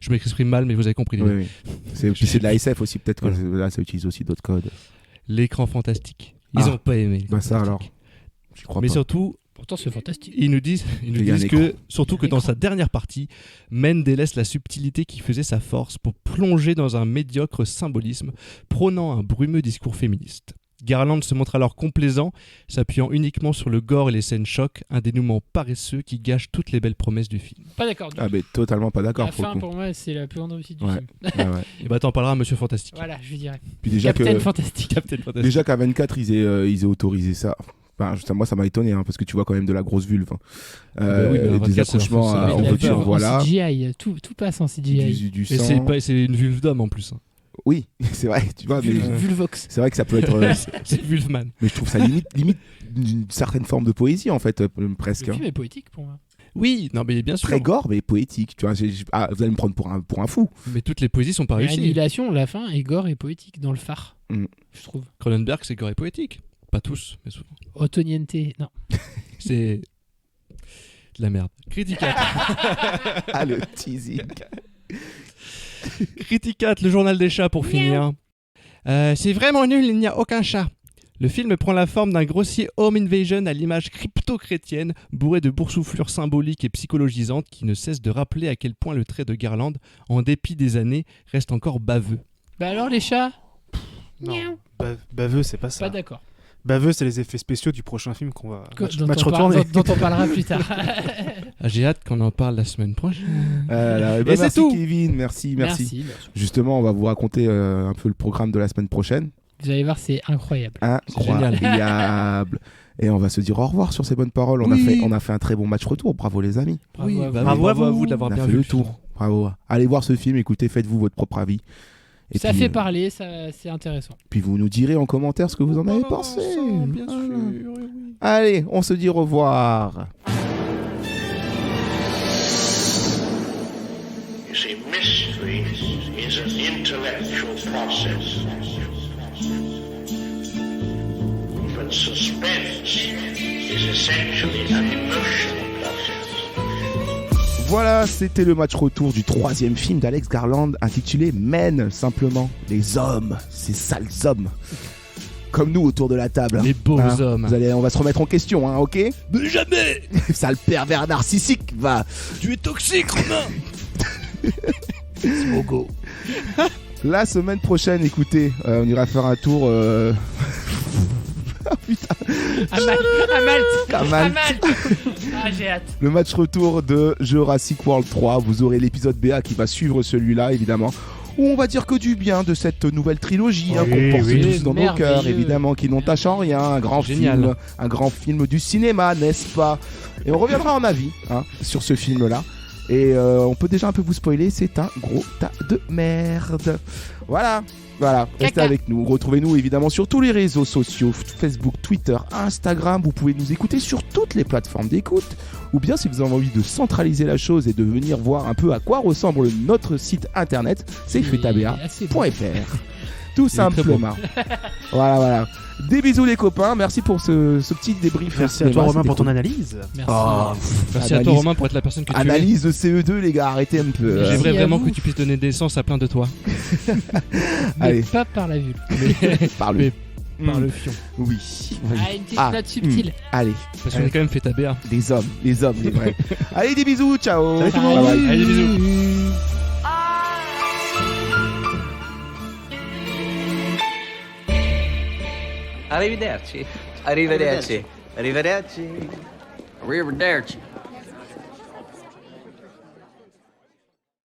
Je m'exprime mal, mais vous avez compris. Oui. C'est de la SF aussi, peut-être que là, ça utilise aussi d'autres codes. L'écran fantastique. Ils n'ont pas aimé. Bah ça alors. Je crois mais pas. surtout. Pourtant, c'est fantastique. Ils nous disent que, surtout que dans sa dernière partie, Men délaisse la subtilité qui faisait sa force pour plonger dans un médiocre symbolisme, prônant un brumeux discours féministe. Garland se montre alors complaisant, s'appuyant uniquement sur le gore et les scènes chocs, un dénouement paresseux qui gâche toutes les belles promesses du film. Pas d'accord. Ah, mais totalement pas d'accord. La fin, pour moi, c'est la plus grande réussite du film. Et bah, t'en parleras à Monsieur Fantastique. Voilà, je lui dirais. Puis déjà Captain Fantastique. Déjà qu'à 24, ils aient autorisé ça. Enfin, moi, ça m'a étonné parce que tu vois quand même de la grosse vulve. Des accouchements en voiture, voilà. En CGI, tout passe en CGI. Du sang. Et c'est une vulve d'homme en plus. Oui, c'est vrai. Tu vois, Vulvox. C'est vrai que ça peut être. C'est Vulveman. Mais je trouve ça limite une certaine forme de poésie en fait, presque. Le film est poétique pour moi. Oui, non mais bien sûr. Très gore mais poétique. Tu vois, vous allez me prendre pour un fou. Mais toutes les poésies sont pas réussies. Annihilation, la fin est gore et poétique dans le phare. Je trouve. Cronenberg, c'est gore et poétique. Pas tous, mais souvent. Otoniente, non. C'est de la merde. Criticat. Ah, le teasing. Criticat, le journal des chats pour finir. C'est vraiment nul, il n'y a aucun chat. Le film prend la forme d'un grossier home invasion à l'image crypto-chrétienne, bourré de boursouflures symboliques et psychologisantes qui ne cessent de rappeler à quel point le trait de Garland, en dépit des années, reste encore baveux. Bah alors les chats? Non, baveux, c'est pas ça. Pas d'accord. Baveux, c'est les effets spéciaux du prochain film qu'on va dont on parlera plus tard. J'ai hâte qu'on en parle la semaine prochaine. Et c'est merci tout. Kevin, merci. Merci. Justement, on va vous raconter un peu le programme de la semaine prochaine. Vous allez voir, c'est incroyable. Incroyable. Et on va se dire au revoir sur ces bonnes paroles. On a fait un très bon match retour. Bravo les amis. Bravo à vous de l'avoir bien fait vu. le tour. Bravo. Allez voir ce film, écoutez, faites-vous votre propre avis. Et ça puis, fait parler, c'est intéressant. Puis vous nous direz en commentaire ce que vous en avez pensé. Bien sûr. Oui. Allez, on se dit au revoir. You see, mystery is an intellectual process. But suspense is essentially an emotional process. Voilà, c'était le match retour du 3e film d'Alex Garland intitulé Men, simplement. Les hommes, ces sales hommes. Comme nous autour de la table. Les beaux hommes. On va se remettre en question, hein, ok? Mais jamais. Sale pervers narcissique, va. Tu es toxique, Romain. Smogo. La semaine prochaine, écoutez, on ira faire un tour... Ah putain. À Malte. Ah, j'ai hâte. Le match retour de Jurassic World 3. Vous aurez l'épisode BA qui va suivre celui-là, évidemment. Où on va dire que du bien de cette nouvelle trilogie qu'on porte tous dans nos cœurs, évidemment, qui n'entache en rien. Un grand film du cinéma, n'est-ce pas? Et on reviendra en avis sur ce film-là. Et on peut déjà un peu vous spoiler, c'est un gros tas de merde. Voilà, restez avec nous. Retrouvez-nous évidemment sur tous les réseaux sociaux, Facebook, Twitter, Instagram. Vous pouvez nous écouter sur toutes les plateformes d'écoute. Ou bien si vous avez envie de centraliser la chose et de venir voir un peu à quoi ressemble notre site internet, c'est fetabea.fr. Tout simplement. Voilà. Des bisous les copains, merci pour ce petit débrief. Merci à toi Romain pour ton analyse. Merci à toi Romain pour être la personne que tu es. Analyse de CE2 les gars, arrêtez un peu. J'aimerais vraiment que tu puisses donner des sens à plein de toi. Mais pas par la vue. Par le fion. Oui. Une petite note subtile. Allez. Parce qu'on est quand même fait taber. Les hommes, les vrais. Allez des bisous, ciao. Salut tout le monde. Allez des bisous. Arrivederci. Arrivederci. Arrivederci. Arrivederci.